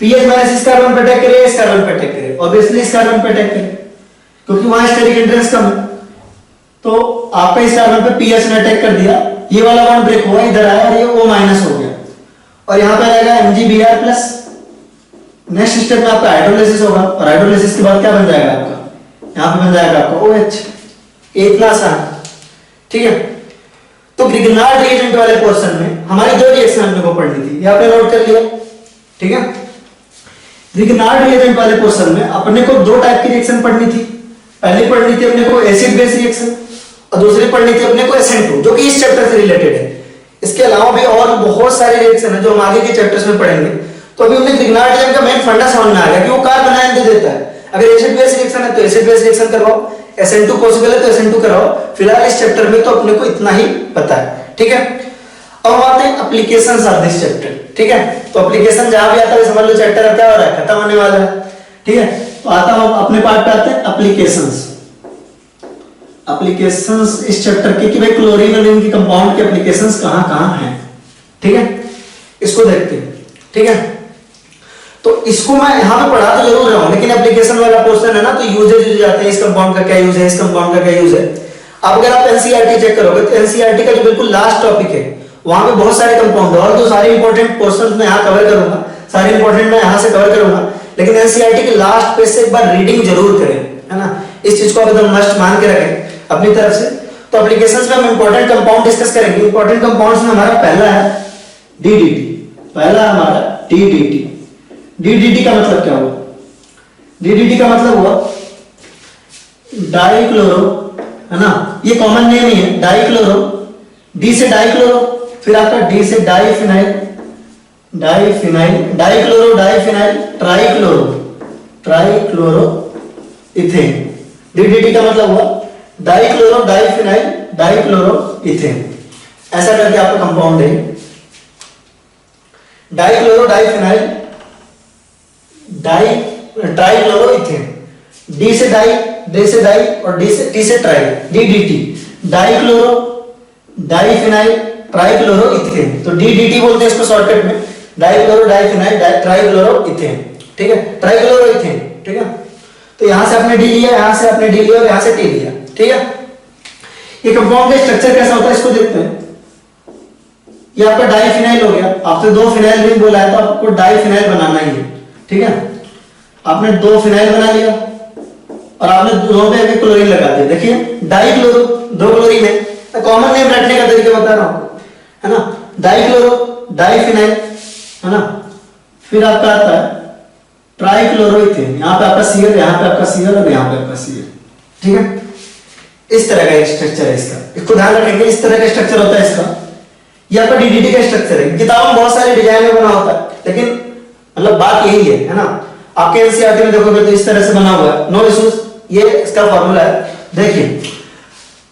[SPEAKER 1] पीएच माइनस इस कार्बन पे अटैक करे, इस कार्बन पे अटैक करे, ऑब्वियसली इस कार्बन पे अटैक करे, क्योंकि वहां स्टेरिक एंट्रेंस कम है। तो आपका इस कार्बन पे पीएच ने अटैक कर दिया, ये वाला बॉन्ड ब्रेक हुआ, इधर आया और ये O माइनस हो गया, और यहाँ पे आएगा MgBr प्लस। नेक्स्ट स्टेप में आपका हाइड्रोलिसिस होगा, और हाइड्रोलिसिस के बाद क्या बन जाएगा आपका, यहाँ पे बन जाएगा आपका OH। इतना आसान, ठीक है। तो ग्रिग्नार्ड रिएजेंट वाले पोर्शन में हमारी दो रिएक्शन हमने को पढ़नी थी, ये आपने नोट कर लिया। ठीक है, ग्रिग्नार्ड रिएजेंट वाले पोर्शन में अपने को दो टाइप की रिएक्शन पढ़नी थी। पहली पढ़नी थी अपने को एसिड बेस रिएक्शन, और दूसरी पढ़नी थी अपने को SN2, जो कि इस चैप्टर से रिलेटेड है। इसके अलावा भी और बहुत सारे रिएक्शन है जो हम आगे के चैप्टर्स में पढ़ेंगे। तो अभी हमने ग्रिग्नार्ड रिएजेंट का मेन फंडा समझ में आ गया कि वो कार्बन आयन दे देता है। अगर एसिड बेस रिएक्शन है तो एसिड बेस रिएक्शन करवाओ, SN2 पॉसिबल है तो SN2 कराओ। फिलहाल इस चैप्टर में तो अपने को इतना ही पता है। ठीक है, अब हम आते हैं एप्लीकेशंस ऑफ दिस चैप्टर। ठीक है, तो एप्लीकेशन जहां भी आता है समझ लो चैप्टर अब क्या हो रहा है, खत्म होने वाला है। ठीक है, तो आता हम अपने पार्ट पे आते हैं एप्लीकेशंस। एप्लीकेशंस इस चैप्टर के कि भाई क्लोरीन और इनकी कंपाउंड के एप्लीकेशंस कहां-कहां हैं। ठीक है, इसको देखते हैं। ठीक है, तो इसको मैं यहां पे पढ़ा तो जरूर रहा हूं, लेकिन एप्लीकेशन वाला पोर्शन है ना, तो यूजेज आते हैं, इस कंपाउंड का क्या यूज है, इस कंपाउंड का क्या यूज है। अब अगर आप एनसीईआरटी चेक करोगे तो एनसीईआरटी का जो बिल्कुल लास्ट टॉपिक है वहां पे बहुत सारे कंपाउंड है, और तो सारे इंपॉर्टेंट पोर्शंस मैं यहां कवर करूंगा, सारे इंपॉर्टेंट मैं यहां से कवर करूंगा, लेकिन एनसीईआरटी के लास्ट पेज से एक बार रीडिंग जरूर करें, है ना। इस चीज को आप एकदम मस्ट मान के रखें अपनी तरफ से। तो एप्लीकेशंस में हम इंपॉर्टेंट कंपाउंड डिस्कस करेंगे। इंपॉर्टेंट कंपाउंड्स में हमारा पहला है डीडीटी, पहला हमारा डीडीटी। डीडीटी का मतलब क्या हुआ, डीडीटी का मतलब हुआ डाइक्लोरो, है ना, ये कॉमन नेम ही है डाइक्लोरो, डी से डाइक्लोरो, फिर आपका डी से diphenyl, diphenyl, dichloro, diphenyl, trichloro, trichloro ethane. DDT का मतलब हुआ डाइक्लोरो, डाइफिनाइल, डाइक्लोरो इथेन। ऐसा करके आपका कंपाउंड है dichloro, diphenyl, trichloro ethane. D से डाई, डी से डाई और डी से टी से try, DDT, dichloro, diphenyl, trichloro ethane. तो डीडीटी बोलते हैं इसको शॉर्टकट में, डाइक्लोरो, डाइफिनाइल, ट्राइक्लोरो इथेन। ठीक है, ट्राइक्लोरो इथेन। ठीक है, तो यहां से आपने डी लिया, यहां से आपने डी लिया और यहां से टी लिया। ठीक है, ये कंपाउंड का स्ट्रक्चर कैसा होता है इसको देखते हैं। ये आपका डाइफिनाइल हो गया, आपसे दो फिनाइल रिंग बोला है तो आपको डाइफिनाइल बनाना ही है। ठीक है, आपने दो फिनाइल बना लिया और आपने दोनों पे एक क्लोरीन लगा दिया। देखिए डाइक्लोरो, दो क्लोरीन है, तो कॉमन नेम रखने का तरीका बता रहा हूं, है ना। डाइक्लोरो, डाइफिनाइल, है ना, फिर आपका आता है ट्राइक्लोरो इथेन। यहां पे आपका Cl, यहां पे आपका Cl और यहां पे आपका Cl। ठीक है, इस तरह का एक स्ट्रक्चर है इसका, इसको ध्यान रखेंगे, इस तरह का स्ट्रक्चर होता है इसका। ये आपका डीडीटी का स्ट्रक्चर है। किताबों में बहुत सारे डिजाइन में बना होता है, लेकिन मतलब बात यही है ना। आपके एनसीईआरटी में देखोगे तो इस तरह से बना हुआ है, नो इश्यूज। ये इसका फॉर्मूला है। देखिए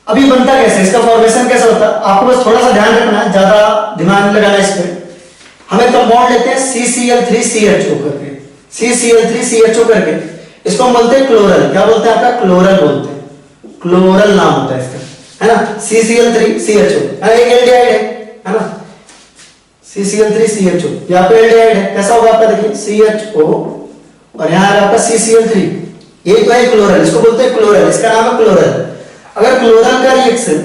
[SPEAKER 1] अभी बनता कैसे, इसका फॉर्मेशन कैसा होता है, आपको बस थोड़ा सा ध्यान रखना है, ज्यादा दिमाग नहीं लगाना इस पे। हमें कंपाउंड लेते हैं CCl3CHO करके, CCl3CHO करके, इसको हम बोलते हैं क्लोरल। क्या बोलते हैं आपका, क्लोरल बोलते हैं, क्लोरल नाम होता है इसका, है ना। CCl3CHO एक एल्डिहाइड है ना, CCl3CHO, यहाँ पे एल्डिहाइड है, कैसा होगा आपका, देखिए CHO और यहाँ है आपका CCl3, ये तो है क्लोरल, इसको बोलते हैं क्लोरल, इसका नाम है क्लोरल। अगर क्लोरल का रिएक्शन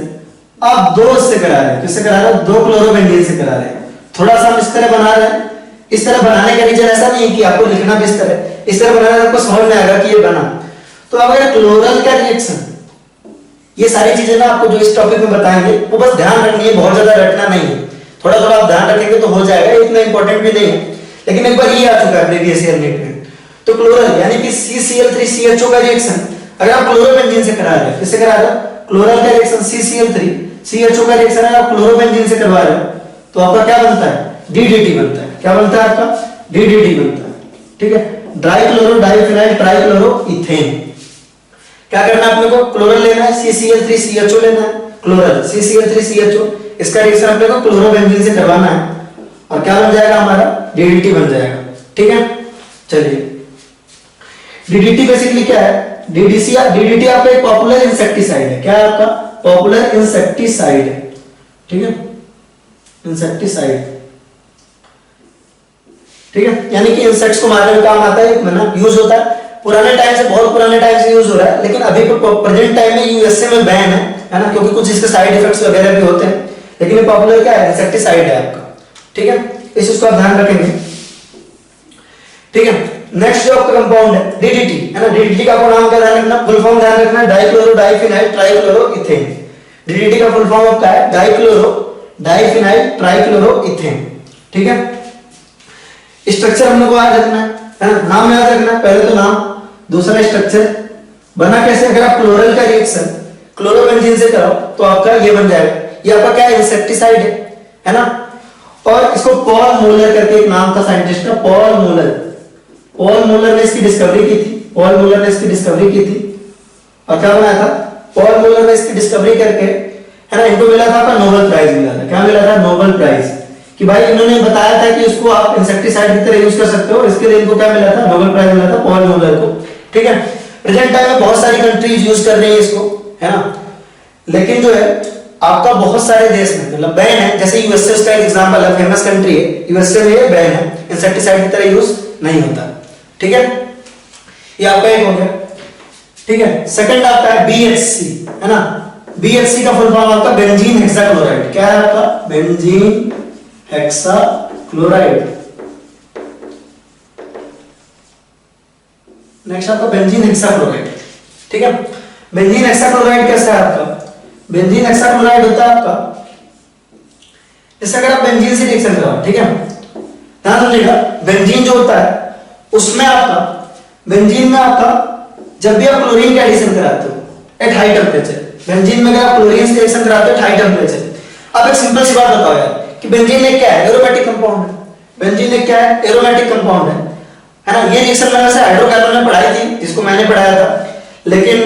[SPEAKER 1] आप दो से करा रहे हैं, किससे करा रहे हैं, दो क्लोरोबेंजीन से करा रहे हैं, थोड़ा सा हम इस तरह बना रहे हैं, इस तरह बनाने का रीजन ऐसा नहीं है कि आपको लिखना भी इस तरह, इस तरह बनाना आपको समझ में आएगा कि ये बना। तो अगर क्लोरल का रिएक्शन, ये सारी चीजें ना आपको जो इस टॉपिक में बताएंगे वो बस ध्यान रखनी है, बहुत ज्यादा रटना नहीं है, थोड़ा थोड़ा आप ध्यान रखेंगे तो हो जाएगा, इतना इंपॉर्टेंट भी नहीं है, लेकिन एक बार ये आ चुका है प्रीवियस ईयर नीट में। तो क्लोरल यानी कि CCl3CHO का रिएक्शन अगर आप क्लोरोबेंजीन से करा रहे हो, किससे करा रहे हो? क्लोरल का रिएक्शन CCl3CHO का रिएक्शन है आप क्लोरोबेंजीन से करवा रहे हो, तो आपका क्या बनता है? DDT बनता है। क्या बनता है आपका? DDT बनता है। ठीक है, dry chloro diphenyl trichloro ethane. क्या करना है अपने को? क्लोरल लेना है, CCl3CHO लेना है, क्लोरल CCl3CHO, इसका रिएक्शन अपने को क्लोरोबेंजीन से करवाना है और क्या बन जाएगा हमारा? DDT बन जाएगा। ठीक है, चलिए DDT बेसिकली क्या है? DDT आपका एक पॉपुलर इंसेक्टिसाइड है। क्या है आपका? पॉपुलर इंसेक्टिसाइड है। ठीक है, इंसेक्टिसाइड, ठीक है, यानी कि इंसेक्ट्स को मारने में काम आता है, ना यूज होता है, पुराने टाइम से, बहुत पुराने टाइम से यूज हो रहा है, लेकिन अभी प्रेजेंट टाइम में यूएसए में बैन है ना, क्योंकि कुछ इसके साइड इफेक्ट्स वगैरह भी होते हैं, लेकिन ये पॉपुलर क्या है? इंसेक्टिसाइड है आपका। ठीक है, इस चीज को आप ध्यान रखेंगे। ठीक है, नेक्स्ट जो आपका कंपाउंड है DDT, है ना, DDT का नाम क्या ध्यान रखना? फुल फॉर्म ध्यान रखना, dichloro diphenyl trichloro ethane. DDT का फुल फॉर्म आपका है डाइक्लोरो डाइफिनाइल ट्राइक्लोरो इथेन। ठीक है, स्ट्रक्चर हम लोग को याद रखना है ना, नाम याद रखना, पहले तो नाम, दूसरा स्ट्रक्चर। बना कैसे? अगर आप क्लोरल का रिएक्शन क्लोरोबेंजीन से कराओ तो आपका ये बन जाएगा, ये आपका क्या है? इंसेक्टिसाइड है ना। और इसको पॉल मूलर करके एक नाम था साइंटिस्ट का, पॉल मूलर ने इसकी डिस्कवरी की थी, पॉल मूलर ने इसकी डिस्कवरी की थी और क्या बनाया था? पॉल मूलर ने इसकी डिस्कवरी करके, है ना, इनको मिला था आपका नोबेल प्राइज मिला था। क्या मिला था? नोबेल प्राइज, कि भाई इन्होंने बताया था कि इसको आप इंसेक्टिसाइड की तरह यूज कर सकते हो, इसके लिए इनको क्या मिला था? नोबेल प्राइज मिला था पॉल मूलर को। ठीक है, प्रेजेंट टाइम में बहुत सारी कंट्रीज यूज कर रही है इसको, है ना, लेकिन जो है आपका बहुत सारे देश में मतलब बैन है, जैसे यूएसए उसका एक एग्जांपल है, फेमस कंट्री है, यूएसए में ये बैन है, इंसेक्टिसाइड की तरह यूज नहीं होता। ठीक है, ये आपका एक हो गया। ठीक है, सेकंड आपका है BHC, है ना, BHC का फुल फॉर्म आपका बेंजीन हेक्साक्लोराइड। क्या है आपका? Benzene hexachloride. नेक्स्ट आपका बेंजीन हेक्साक्लोराइड। ठीक है, बेंजीन हेक्साक्लोराइड कैसा है आपका? बेंजीन हेक्साक्लोराइड होता है आपका, जैसे अगर आप बेंजीन से रिएक्शन कराओ, ठीक है, ध्यान रखिएगा, बेंजीन जो होता है उसमें आपका, बेंजीन में आपका जब भी आप क्लोरीन का एडिशन कराते हो एट हाई टेम्परेचर, बेंजीन में अगर आप क्लोरीन से रिएक्शन कराते हो एट हाई टेम्परेचर, अब एक सिंपल सी बात बताओ यार कि बेंजीन एक क्या है? एरोमेटिक कंपाउंड है। बेंजीन एक क्या है? एरोमेटिक कंपाउंड है ना। ये रिएक्शन मैंने वैसे हाइड्रोकार्बन में पढ़ाई थी, जिसको मैंने पढ़ाया था, लेकिन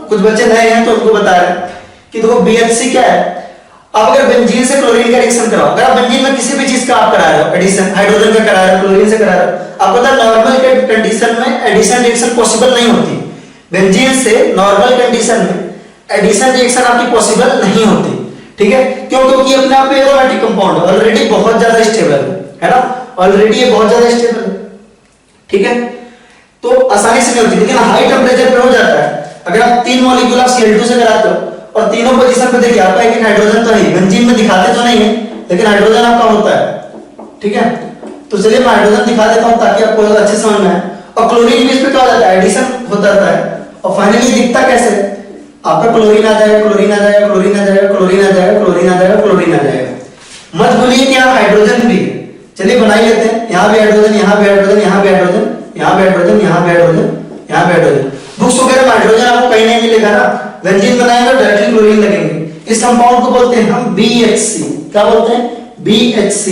[SPEAKER 1] कुछ बच्चे नए हैं तो उनको बता रहे हैं कि देखो BHC क्या है। अब अगर बेंजीन से क्लोरीन का रिएक्शन कराओ, अगर आप बेंजीन में किसी भी चीज का आप करा रहे हो एडिशन, हाइड्रोजन का करा रहे हो, क्लोरीन से करा रहे हो, आपको पता है नॉर्मल कंडीशन में एडिशन रिएक्शन पॉसिबल नहीं होती। बेंजीन से नॉर्मल कंडीशन में एडिशन रिएक्शन आपकी पॉसिबल नहीं होती। ठीक है, क्यों? क्योंकि अपने आप में एरोमेटिक कंपाउंड है, ऑलरेडी बहुत ज्यादा स्टेबल है ना, ऑलरेडी ये बहुत ज्यादा स्टेबल है। ठीक है, तो आसानी से नहीं होती, लेकिन हाई टेम्परेचर पे हो जाता है। अगर आप 3 मॉलिक्यूल आप Cl2 से कराते हो और तीनों पोजीशन पे देखिए आपका एक हाइड्रोजन तो है, बेंजीन में दिखाते तो नहीं है लेकिन हाइड्रोजन आपका होता है। ठीक है, तो चलिए मैं हाइड्रोजन दिखा देता हूं ताकि आपको अच्छे समझ में आए। और क्लोरीन भी इस पे क्या हो जाता है? एडिशन होता रहता है और फाइनली दिखता कैसे? आपका क्लोरीन आ जाएगा, क्लोरीन आ जाएगा, क्लोरीन आ जाएगा, क्लोरीन आ जाएगा, क्लोरीन आ जाएगा, क्लोरीन आ जाएगा। मत भूलिए कि यहाँ हाइड्रोजन भी है। चलिए बना ही लेते हैं, यहाँ भी हाइड्रोजन, यहाँ भी हाइड्रोजन, यहाँ भी हाइड्रोजन, यहाँ भी हाइड्रोजन, यहाँ भी हाइड्रोजन, यहाँ भी हाइड्रोजन। बुक्स वगैरह में हाइड्रोजन आपको कहीं नहीं मिलेगा ना, बेंजीन बनाएंगे डायरेक्टली क्लोरीन लगेंगे। इस कंपाउंड को बोलते हैं हम BHC। क्या बोलते हैं? BHC,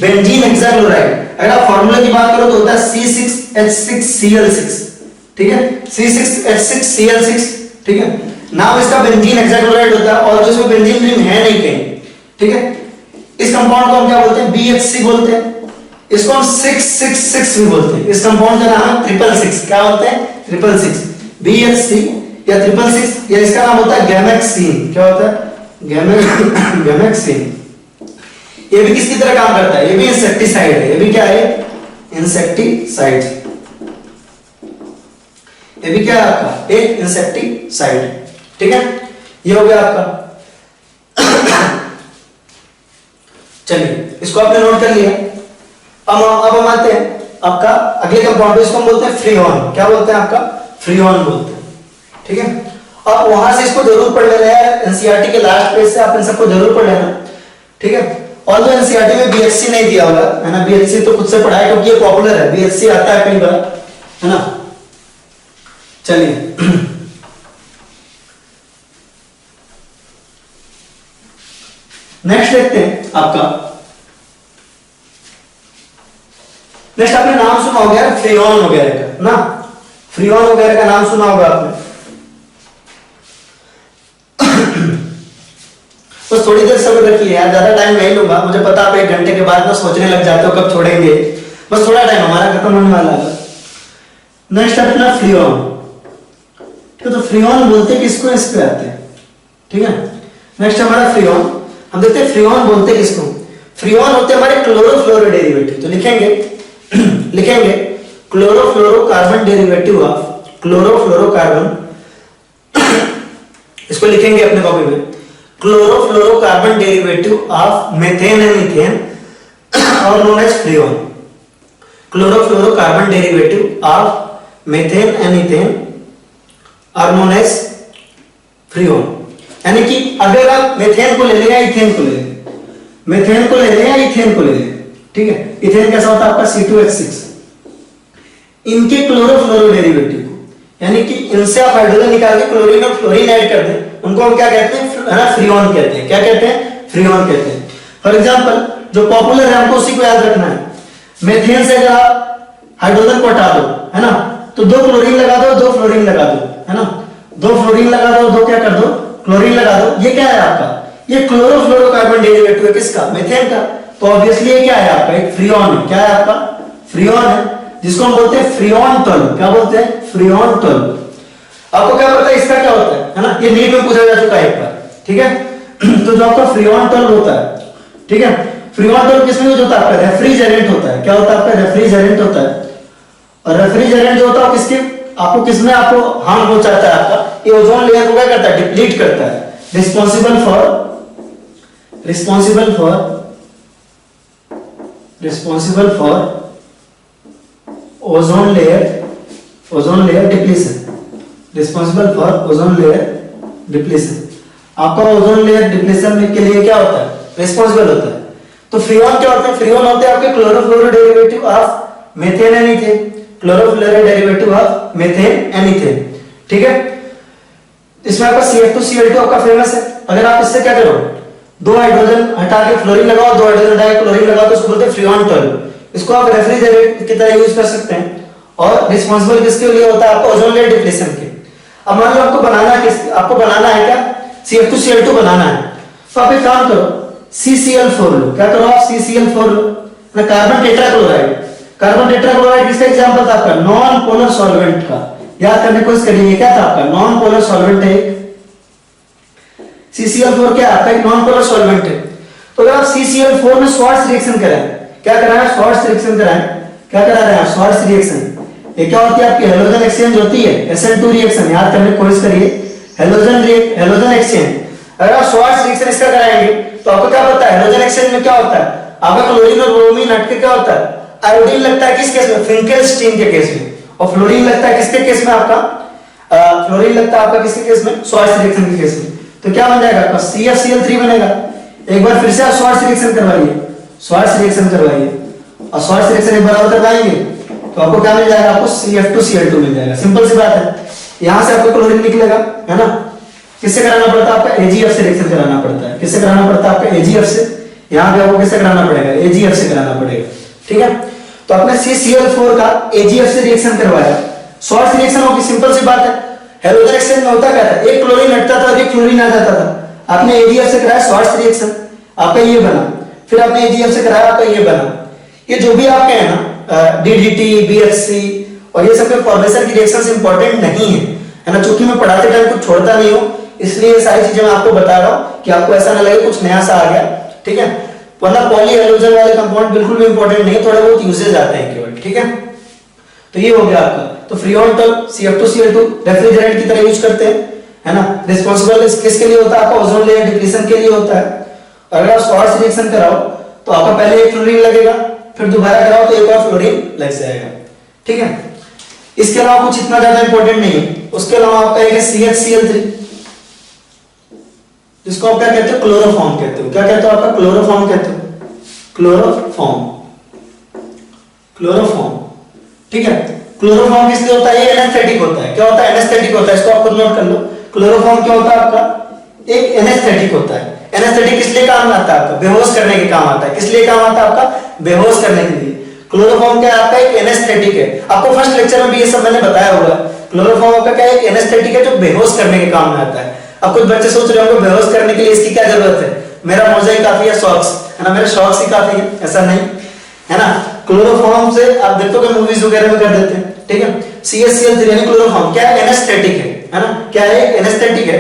[SPEAKER 1] benzene hexachloride. अगर आप फार्मूला की बात करो तो होता है C6H6Cl6। ठीक है, C6H6Cl6। ठीक है, नाम इसका बेंजीन हेक्साक्लोराइड होता है और जो इसमें बेंजीन रिंग है नहीं कहीं। ठीक है, इस कंपाउंड को हम क्या बोलते हैं? BHC बोलते हैं। इसको हम 666 भी बोलते हैं। इस कंपाउंड का नाम है 666। क्या बोलते हैं? 666, BHC या 666, या इसका नाम होता है गैमेक्सिन। क्या होता है? गैमेक्सिन। ये भी किसकी तरह काम करता है? ये भी इंसेक्टिसाइड है। ये भी क्या है? इंसेक्टिसाइड। ये भी क्या है आपका? एक इंसेक्टिसाइड। ठीक है, ये हो गया आपका। चलिए इसको आपने नोट कर लिया। अब हम आते हैं आपका अगले कंपाउंड, इसको हम बोलते हैं फ्रीऑन। क्या बोलते हैं आपका? फ्रीऑन बोलते हैं, ठीक है। अब वहां से इसको जरूर पढ़ लेना है, एनसीईआरटी के लास्ट पेज से आप इन सबको जरूर पढ़ लेना, ठीक है। और जो एनसीईआरटी में बीएचसी नहीं दिया होगा, है ना, बीएचसी तो खुद से पढ़ा है क्योंकि ये पॉपुलर है, बीएचसी आता है कई बार, है ना। चलिए नेक्स्ट देखते हैं आपका, नेक्स्ट आपने नाम सुना होगा फ्रीऑन वगैरह का ना, फ्रीऑन वगैरह का नाम सुना होगा आपने। बस थोड़ी देर सब्र रखिए यार, ज्यादा टाइम नहीं लूंगा, मुझे पता आप 1 घंटे के बाद ना सोचने लग जाते हो कब छोड़ेंगे, बस थोड़ा टाइम हमारा खत्म होने वाला है। नेक्स्ट अपना फ्रीऑन, तो फ्रीऑन बोलते किसको, इस पे आते हैं, ठीक है। नेक्स्ट हमारा फ्रीऑन, हम देखते हैं फ्रीऑन बोलते किसको। फ्रीऑन होते हमारे क्लोरोफ्लोरो डेरिवेटिव, तो लिखेंगे लिखेंगे क्लोरोफ्लोरोकार्बन डेरिवेटिव ऑफ क्लोरोफ्लोरोकार्बन, इसको लिखेंगे अपने कॉपी में, chlorofluorocarbon derivative of methane and methane are known as freon. Chlorofluorocarbon derivative of methane and methane are known as freon. यानी कि अगर आप मेथेन को ले लें या इथेन को ले लें, मेथेन को ले लें या इथेन को ले लें, ठीक है। इथेन कैसा होता है आपका C2H6, इनके क्लोरोफ्लोरो डेरिवेटिव को, यानी कि इनसे आप हाइड्रोजन निकाल के क्लोरीन और फ्लोरीन ऐड कर दें, उनको हम क्या कहते हैं, है ना, फ्रीऑन कहते हैं। क्या कहते हैं? फ्रीऑन कहते हैं। फॉर एग्जांपल जो पॉपुलर है हमको उसी को याद रखना है। मेथेन से अगर आप हाइड्रोजन को हटा दो, है ना, तो 2 क्लोरीन लगा दो, 2 फ्लोरीन लगा दो, है ना, 2 फ्लोरीन लगा दो, 2 क्या कर दो, क्लोरीन लगा दो। ये क्या है आपका? ये क्लोरोफ्लोरोकार्बन डेरिवेटिव है किसका? मेथेन का। तो ऑब्वियसली ये क्या है आपका? एक फ्रीऑन है। क्या है आपका? फ्रीऑन है, जिसको हम बोलते हैं फ्रीऑन 12। क्या बोलते हैं? फ्रीऑन 12। आपको क्या पता है इसका क्या होता है ना, ये नीट में पूछा जा चुका है एक बार, ठीक है। तो जो आपका फ्रीऑन 12 होता है, ठीक है, फ्रीऑन 12 किसमें यूज होता है? आपका रेफ्रिजरेंट होता है। क्या होता है आपका? रेफ्रिजरेंट होता है। और रेफ्रिजरेंट जो होता है किसके, आपको किसमें आपको हार्म पहुंचाता है? आपका ये ओजोन लेयर को क्या करता है? डिप्लीट करता है। Responsible for ozone layer depletion, responsible for ozone layer depletion. आपका ओजोन लेयर डिप्लीशन के लिए क्या होता है? रिस्पांसिबल होता है। तो फ्रीऑन क्या होते हैं? फ्रीऑन होते हैं आपके chlorofluoro derivative of methane and ethane, chlorofluoro derivative of methane and ethane, ठीक है। इसमें आपका CH2Cl2 आपका फेमस है। अगर आप इससे क्या करो, 2 हाइड्रोजन हटा के फ्लोरीन लगाओ, 2 हाइड्रोजन हटा के क्लोरीन लगाओ, तो उसको बोलते हैं फ्रीऑन 12। इसको आप रेफ्रिजरेंट की तरह यूज कर सकते हैं। और रिस्पांसिबल किसके लिए होता है? आपका ओजोन लेयर डिप्लीशन के। अब मान लो आपको बनाना है क्या? CH2Cl2 बनाना है, तो आप एक काम करो, CCl4 लो। क्या करो आप? CCl4 लो ना, कार्बन टेट्राक्लोराइड। कार्बन टेट्राक्लोराइड किसका एग्जांपल था? आपका नॉन पोलर सॉल्वेंट का। याद करने की कोशिश करिए, क्या था आपका? नॉन पोलर सॉल्वेंट है। CCl4 क्या आपका? एक नॉन पोलर सॉल्वेंट है। तो अगर आप CCl4 में स्वार्ट्ज रिएक्शन कराएं, क्या कराएं? स्वार्ट्ज रिएक्शन कराएं। क्या करा रहे हैं? Swarts reaction. ये क्या होती है आपकी? हैलोजन एक्सचेंज होती है, SN2 रिएक्शन। याद करने की कोशिश करिए, हैलोजन एक्सचेंज। अगर आप स्वार्ट्ज रिएक्शन इसका कराएंगे तो आपको क्या पता है? हैलोजन एक्सचेंज में क्या होता है? आपका क्लोरीन और ब्रोमीन हटके क्या होता है? आयोडीन लगता है किस केस में? फिंकेलस्टीन के केस में। और फ्लोरीन लगता है किसके केस में? आपका फ्लोरीन लगता है आपका किसके केस में? स्वार्ट्ज रिएक्शन के केस में। तो क्या बन जाएगा आपका? CFCl3 बनेगा। एक बार फिर से आप स्वार्ट्ज रिएक्शन करवाइए, स्वार्ट्ज रिएक्शन करवाइए, और स्वार्ट्ज रिएक्शन एक बार और करवाएंगे तो आपको क्या मिल जाएगा? आपको CF2Cl2 मिल जाएगा। सिंपल सी बात है। यहां से आपको क्लोरीन निकलेगा, है ना। किससे कराना पड़ता है? आपका AgF से रिएक्शन कराना पड़ता है। किससे कराना पड़ता है? आपका AgF से। यहां पे आपको किससे कराना पड़ेगा? AgF से कराना पड़ेगा, ठीक है। तो आपने CCl4 का AgF से रिएक्शन करवाया, स्वार्ट्ज रिएक्शन होगी। सिंपल सी बात है। हैलोजन एक्सचेंज में होता क्या था? एक क्लोरीन हटता था और एक फ्लोरीन आ जाता था। आपने AgF से कराया स्वार्ट्ज रिएक्शन, आपका ये बना। फिर आपने AgF से कराया, आपका ये बना। ये जो भी आपके है ना DDT, BHC और ये सब के फॉर्मेशन की रिएक्शंस इंपॉर्टेंट नहीं है ना। चूंकि मैं पढ़ाते टाइम कुछ छोड़ता नहीं हूं, इसलिए ये सारी चीजें मैं आपको बता रहा हूं कि आपको ऐसा ना लगे कुछ नया सा आ गया, ठीक है। वरना पॉली हैलोजन वाले कंपाउंड बिल्कुल भी इंपॉर्टेंट नहीं है, थोड़े बहुत यूजेज आते हैं केवल, ठीक है। तो ये हो गया आपका। तो फ्रीऑन 12 CF2Cl2 रेफ्रिजरेंट की तरह यूज करते हैं, है ना। रिस्पांसिबल किसके लिए होता है? आपका ओजोन लेयर डिप्लीशन के लिए होता है। और अगर आप स्वार्ट्ज रिएक्शन कराओ तो आपका पहले एक फ्लोरीन लगेगा, फिर दोबारा कराओ तो एक और फ्लोरीन लग जाएगा। ठीक है, इसके अलावा कुछ इतना ज्यादा इंपॉर्टेंट नहीं है। उसके अलावा आपका एक है CHCl3, जिसको आप क्या कहते हो, क्लोरोफॉर्म कहते हो। क्या कहते हो आपका, क्लोरोफॉर्म कहते हो, क्लोरोफॉर्म, क्लोरोफॉर्म। ठीक है, क्लोरोफॉर्म किस लिए होता है, ये एनेस्थेटिक होता है। क्या होता है, एनेस्थेटिक होता है। इसको आप खुद नोट कर लो। क्लोरोफॉर्म क्या होता है आपका, एक एनेस्थेटिक होता है। एनेस्थेटिक किस लिए काम आता है आपका, बेहोश करने के काम आता है। किस लिए काम आता है आपका, बेहोश करने के लिए। क्लोरोफॉर्म क्या आपका एक एनेस्थेटिक है। आपको फर्स्ट लेक्चर में भी ये सब मैंने बताया होगा। क्लोरोफॉर्म आपका क्या एक एनेस्थेटिक है जो बेहोश करने के काम में आता है। अब कुछ बच्चे सोच रहे होंगे बेहोश करने के लिए इसकी क्या जरूरत है, मेरा मोजा ही काफी है, सॉक्स है ना, मेरे सॉक्स ही काफी है। ऐसा नहीं है ना, क्लोरोफॉर्म से आप देखो कि मूवीज वगैरह में कर देते हैं। ठीक है, CHCl3 यानी क्लोरोफॉर्म क्या है, एनेस्थेटिक है ना, क्या है, एनेस्थेटिक है।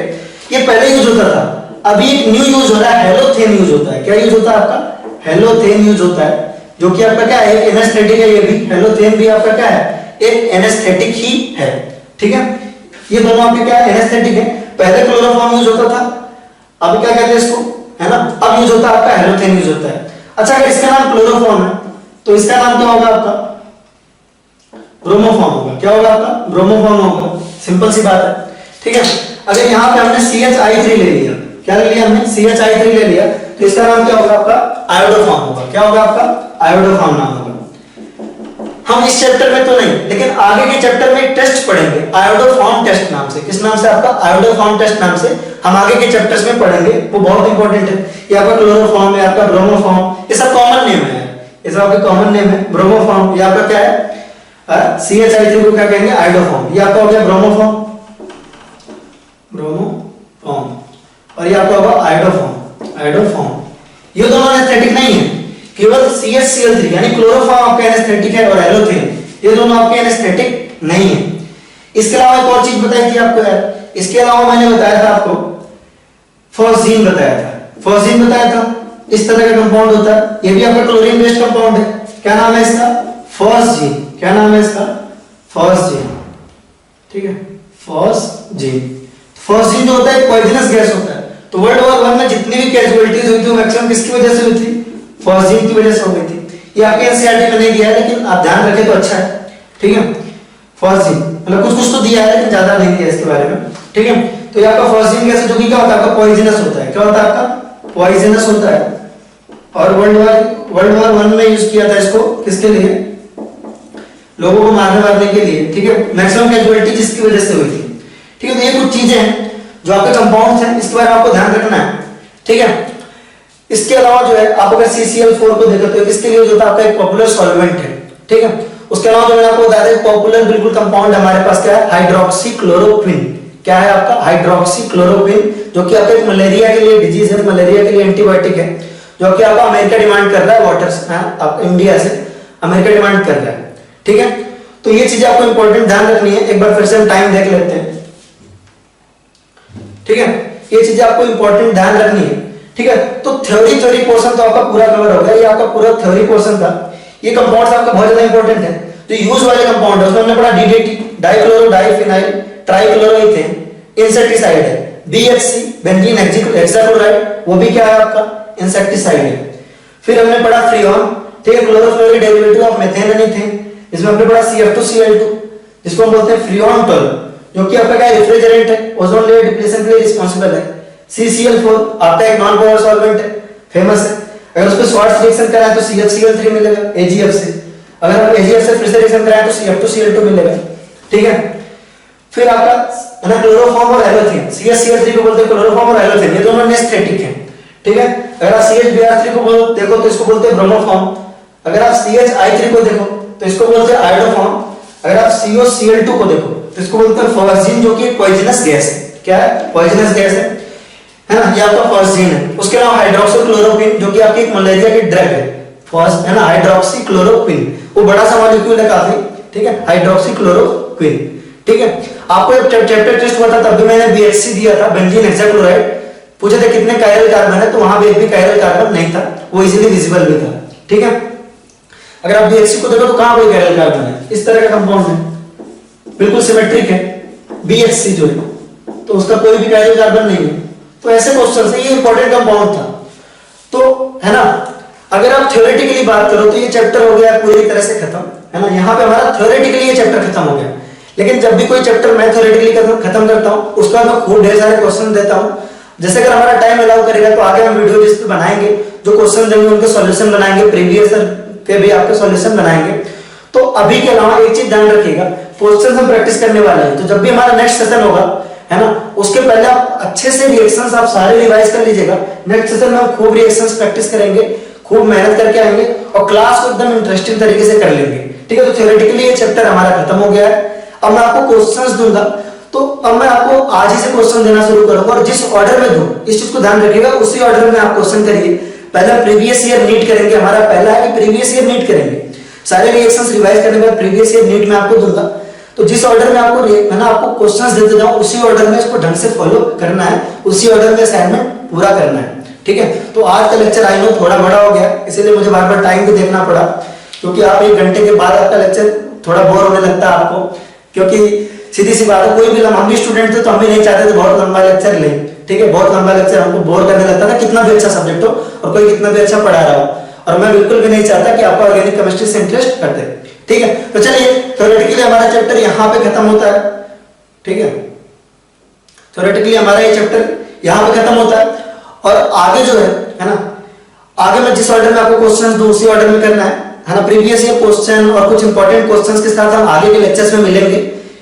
[SPEAKER 1] ये पहले यूज होता था, अभी एक न्यू यूज हो रहा है, हेलोथेन यूज होता है। क्या यूज होता है आपका, हेलोथेन यूज होता है, जो कि आपका क्या है, एनेस्थेटिक है। ये भी हेलोथेन भी आपका क्या है, एक एनेस्थेटिक ही है। ठीक है, ये दोनों आपके क्या है, एनेस्थेटिक है। पहले क्लोरोफॉर्म यूज होता था, अभी क्या कहते हैं इसको, है ना, अब यूज होता है आपका हेलोथेन यूज होता है। अच्छा, अगर इसका नाम क्लोरोफॉर्म है तो इसका नाम क्या होगा आपका, ब्रोमोफॉर्म होगा। क्या होगा आपका, ब्रोमोफॉर्म होगा। सिंपल सी बात है। ठीक है, अगर यहाँ पे हमने CHI3 ले लिया, क्या ले लिया हमने, CHI3 ले लिया, तो इसका नाम क्या होगा आपका, आयोडोफॉर्म होगा। क्या होगा आपका, आयोडोफॉर्म नाम होगा। हम इस चैप्टर में तो नहीं, लेकिन आगे के चैप्टर में टेस्ट पढ़ेंगे आयोडोफॉर्म टेस्ट नाम से। किस नाम से आपका, आयोडोफॉर्म टेस्ट नाम से हम आगे के चैप्टर्स में पढ़ेंगे। वो बहुत इंपॉर्टेंट है। ये आपका क्लोरोफॉर्म है, आपका ब्रोमोफॉर्म, ये सब कॉमन नेम है। ये सब आपके कॉमन नेम है। ब्रोमोफॉर्म ये आपका क्या है, CHI3 को क्या कहेंगे, आयोडोफॉर्म। ये आपका हो गया ब्रोमोफॉर्म, ब्रोमोफॉर्म, और ये आपका होगा आयोडोफॉर्म, आयोडोफॉर्म। ये दोनों एनेस्थेटिक नहीं है, केवल CHCl3 यानी क्लोरोफॉर्म आपका एनेस्थेटिक है, और हेलोथेन ये दोनों आपके एनेस्थेटिक नहीं है। इसके अलावा एक और चीज बताई थी आपको यार, इसके अलावा मैंने बताया था आपको, फॉस्जीन बताया था। फॉस्जीन बताया था, इस तरह का कंपाउंड होता है। ये भी आपका क्लोरीन बेस्ड कंपाउंड है। क्या नाम है इसका, फॉस्जीन। क्या नाम है इसका, फॉस्जीन। ठीक है, फॉस्जीन। फॉस्जीन जो होता है पॉइजनस गैस होता है। तो वर्ल्ड वॉर 1 में जितनी भी कैजुअलिटीज हुई थी मैक्सिमम किसकी वजह से हुई थी, फॉस्जीन की वजह से हो गई थी। ये आपके एनसीईआरटी में नहीं दिया है, लेकिन आप ध्यान रखें तो अच्छा है। ठीक है, फॉस्जीन मतलब कुछ कुछ तो दिया है, लेकिन ज्यादा नहीं दिया इसके बारे में। ठीक है, तो ये आपका फॉस्जीन गैस जो कि क्या होता है आपका, पॉइजनस होता है। क्या होता है आपका, पॉइजनस होता है। और वर्ल्ड वॉर 1 में यूज किया था इसको, किसके लिए, लोगों को मारने के लिए। ठीक है, मैक्सिमम कैजुअलिटी जिसकी वजह से हुई थी। ठीक है, तो ये कुछ चीजें हैं जो आपके कंपाउंड्स हैं, इसके बारे में आपको ध्यान रखना है। ठीक है, इसके अलावा जो है आप अगर CCl4 को देखो तो किसके लिए यूज होता है, आपका एक पॉपुलर सॉल्वेंट है। ठीक है, उसके अलावा जो मैंने आपको बताया था पॉपुलर बिल्कुल कंपाउंड हमारे पास क्या है, हाइड्रोक्सीक्लोरोक्विन। क्या है आपका, हाइड्रोक्सीक्लोरोक्विन, जो कि आपका एक मलेरिया के लिए डिजीज है, मलेरिया के लिए एंटीबायोटिक है, जो कि आपका अमेरिका डिमांड कर रहा है, वाटर इंडिया से अमेरिका डिमांड कर रहा है। ठीक है, तो ये चीजें आपको इंपॉर्टेंट ध्यान रखनी है। एक बार फिर से हम टाइम देख लेते हैं। ठीक है, ये चीजें आपको इंपॉर्टेंट ध्यान रखनी है। ठीक है, तो थ्योरी पोर्शन तो आपका पूरा कवर हो गया। ये आपका पूरा थ्योरी पोर्शन था। ये कंपाउंड्स आपका बहुत ज्यादा इंपॉर्टेंट है। जो यूज वाले कंपाउंड है उसमें हमने पढ़ा DDT, डाइक्लोरो डाइफिनाइल ट्राइक्लोरोइथेन, इंसेक्टिसाइड है। BHC बेंजीन हेक्साक्लोराइड, वो भी क्या है आपका, इंसेक्टिसाइड है। फिर हमने पढ़ा फ्रीऑन, ठीक है, chlorofluoric derivative of methane and ethane. इसमें हमने पढ़ा CF2Cl2, जिसको हम बोलते हैं फ्रीऑन टॉल, जो कि आपका क्या रेफ्रिजरेंट है, ओजोन लेयर डिप्लेशन के लिए रिस्पांसिबल है। CCl4 आपका एक नॉन पोलर सॉल्वेंट है, फेमस है। अगर उसको स्वार्ट्ज रिएक्शन कराएं तो CHCl3 मिलेगा AgF से। अगर हम AgF से फिर से रिएक्शन कराएं तो CF2Cl2 मिलेगा। ठीक है, फिर आपका है ना क्लोरोफॉर्म और हेलोथेन। CHCl3 को बोलते हैं क्लोरोफॉर्म और हेलोथेन, ये दोनों एनेस्थेटिक हैं। ठीक है, अगर आप CHBr3 को देखो तो इसको बोलते हैं ब्रोमोफॉर्म। अगर आप CHI3 को देखो तो इसको बोलते हैं आयोडोफॉर्म। अगर आप COCl2 को देखो तो इसको बोलते हैं फॉस्जीन, जो कि पॉइजनस गैस है। क्या है, पॉइजनस गैस है ना, ये आपका फॉस्जीन है। उसके अलावा हाइड्रोक्सीक्लोरोक्विन, जो कि आपकी एक मलेरिया की ड्रग है, है ना, हाइड्रोक्सीक्लोरोक्विन, वो बड़ा सा मॉलिक्यूल है काफी। ठीक है, हाइड्रोक्सीक्लोरोक्विन। ठीक है, आपको एक चैप्टर टेस्ट हुआ था, तब भी मैंने BHC दिया था, बेंजीन हेक्साक्लोराइड। पूछे थे कितने कायरल कार्बन है, तो वहां भी एक भी कायरल कार्बन नहीं था, वो इजीली विजिबल भी था। ठीक है, अगर आप BHC को देखो तो कहां कोई कायरल कार्बन है, इस तरह का कंपाउंड है, बिल्कुल सिमेट्रिक है BHC जो है, तो उसका कोई भी कायरल कार्बन नहीं है। तो ऐसे क्वेश्चन से ये इंपॉर्टेंट कंपाउंड था, तो है ना। अगर आप थ्योरेटिकली बात करो तो ये चैप्टर हो गया पूरी तरह से खत्म, है ना। यहाँ पे हमारा थ्योरेटिकली ये चैप्टर खत्म हो गया। लेकिन जब भी कोई चैप्टर मैं थ्योरेटिकली खत्म करता हूँ, उसके बाद मैं खूब ढेर सारे क्वेश्चन देता हूँ। जैसे अगर हमारा टाइम अलाउ करेगा तो आगे हम वीडियो जिस पे बनाएंगे, जो क्वेश्चन देंगे उनके सॉल्यूशन बनाएंगे, प्रीवियस ईयर के भी आपके सॉल्यूशन बनाएंगे। तो अभी के अलावा एक चीज ध्यान रखिएगा, क्वेश्चन हम प्रैक्टिस करने वाले हैं, तो जब भी हमारा नेक्स्ट सेशन होगा, है ना, उसके पहले आप अच्छे से रिएक्शंस आप सारे रिवाइज कर लीजिएगा। नेक्स्ट सेशन में हम खूब रिएक्शंस प्रैक्टिस करेंगे, खूब मेहनत करके आएंगे और क्लास को एकदम इंटरेस्टिंग तरीके से कर लेंगे, ठीक है। तो थ्योरेटिकली ये चैप्टर हमारा खत्म हो गया है। अब मैं आपको क्वेश्चंस दूंगा, तो अब मैं आपको आज ही से क्वेश्चन देना शुरू करूंगा और जिस ऑर्डर में दूं, इस चीज को ध्यान रखिएगा, उसी ऑर्डर में आप क्वेश्चन करिए। पहले प्रीवियस ईयर नीट करेंगे, हमारा पहला है कि प्रीवियस ईयर नीट करेंगे। सारे रिएक्शंस रिवाइज करने के बाद प्रीवियस ईयर नीट में आपको दूंगा। तो जिस ऑर्डर में आपको है ना आपको क्वेश्चंस देते जाऊं, उसी ऑर्डर में इसको ढंग से फॉलो करना है, उसी ऑर्डर में असाइनमेंट पूरा करना है, ठीक है। तो आज का लेक्चर आई नो थोड़ा बड़ा हो गया, इसीलिए मुझे बार बार टाइम भी देखना पड़ा, क्योंकि आप 1 घंटे के बाद आपका लेक्चर थोड़ा बोर होने लगता है आपको, क्योंकि सीधी सी बात है, कोई भी हम भी स्टूडेंट थे तो हम भी नहीं चाहते थे बहुत लंबा लेक्चर ले, ठीक है। बहुत लंबा लेक्चर हमको बोर करने लगता था, कितना भी अच्छा सब्जेक्ट हो और कोई कितना भी अच्छा पढ़ा रहा हो, और मैं बिल्कुल भी नहीं चाहता कि आपको ऑर्गेनिक केमिस्ट्री से इंटरेस्ट करते, ठीक है। तो चलिए, थ्योरेटिकली हमारा चैप्टर यहाँ पे खत्म होता है, ठीक है। थ्योरेटिकली हमारा ये चैप्टर यहाँ पे खत्म होता है और आगे जो है ना, आगे मैं जिस ऑर्डर में आपको क्वेश्चंस दूं उसी ऑर्डर में करना है ना। प्रीवियस ईयर क्वेश्चन और कुछ इंपॉर्टेंट क्वेश्चंस के साथ हम आगे के लेक्चर्स में मिलेंगे,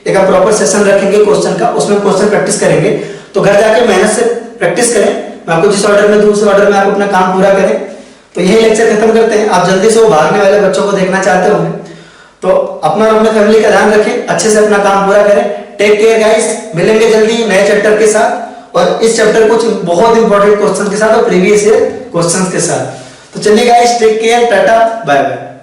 [SPEAKER 1] एक हम प्रॉपर सेशन रखेंगे क्वेश्चन का, उसमें क्वेश्चन प्रैक्टिस करेंगे। तो घर जाके मेहनत से प्रैक्टिस करें, मैं आपको जिस ऑर्डर में दूं उस ऑर्डर में आप अपना काम पूरा करें। तो यही लेक्चर खत्म करते हैं। आप जल्दी से वो भागने वाले बच्चों को देखना चाहते होंगे, तो अपना और अपने फैमिली का ध्यान रखें, अच्छे से अपना काम पूरा करें। टेक केयर गाइस, मिलेंगे जल्दी नए चैप्टर के साथ, और इस चैप्टर कुछ बहुत इंपॉर्टेंट क्वेश्चन के साथ और प्रीवियस ईयर क्वेश्चन के साथ। तो चलिए guys, take care, tata, bye bye.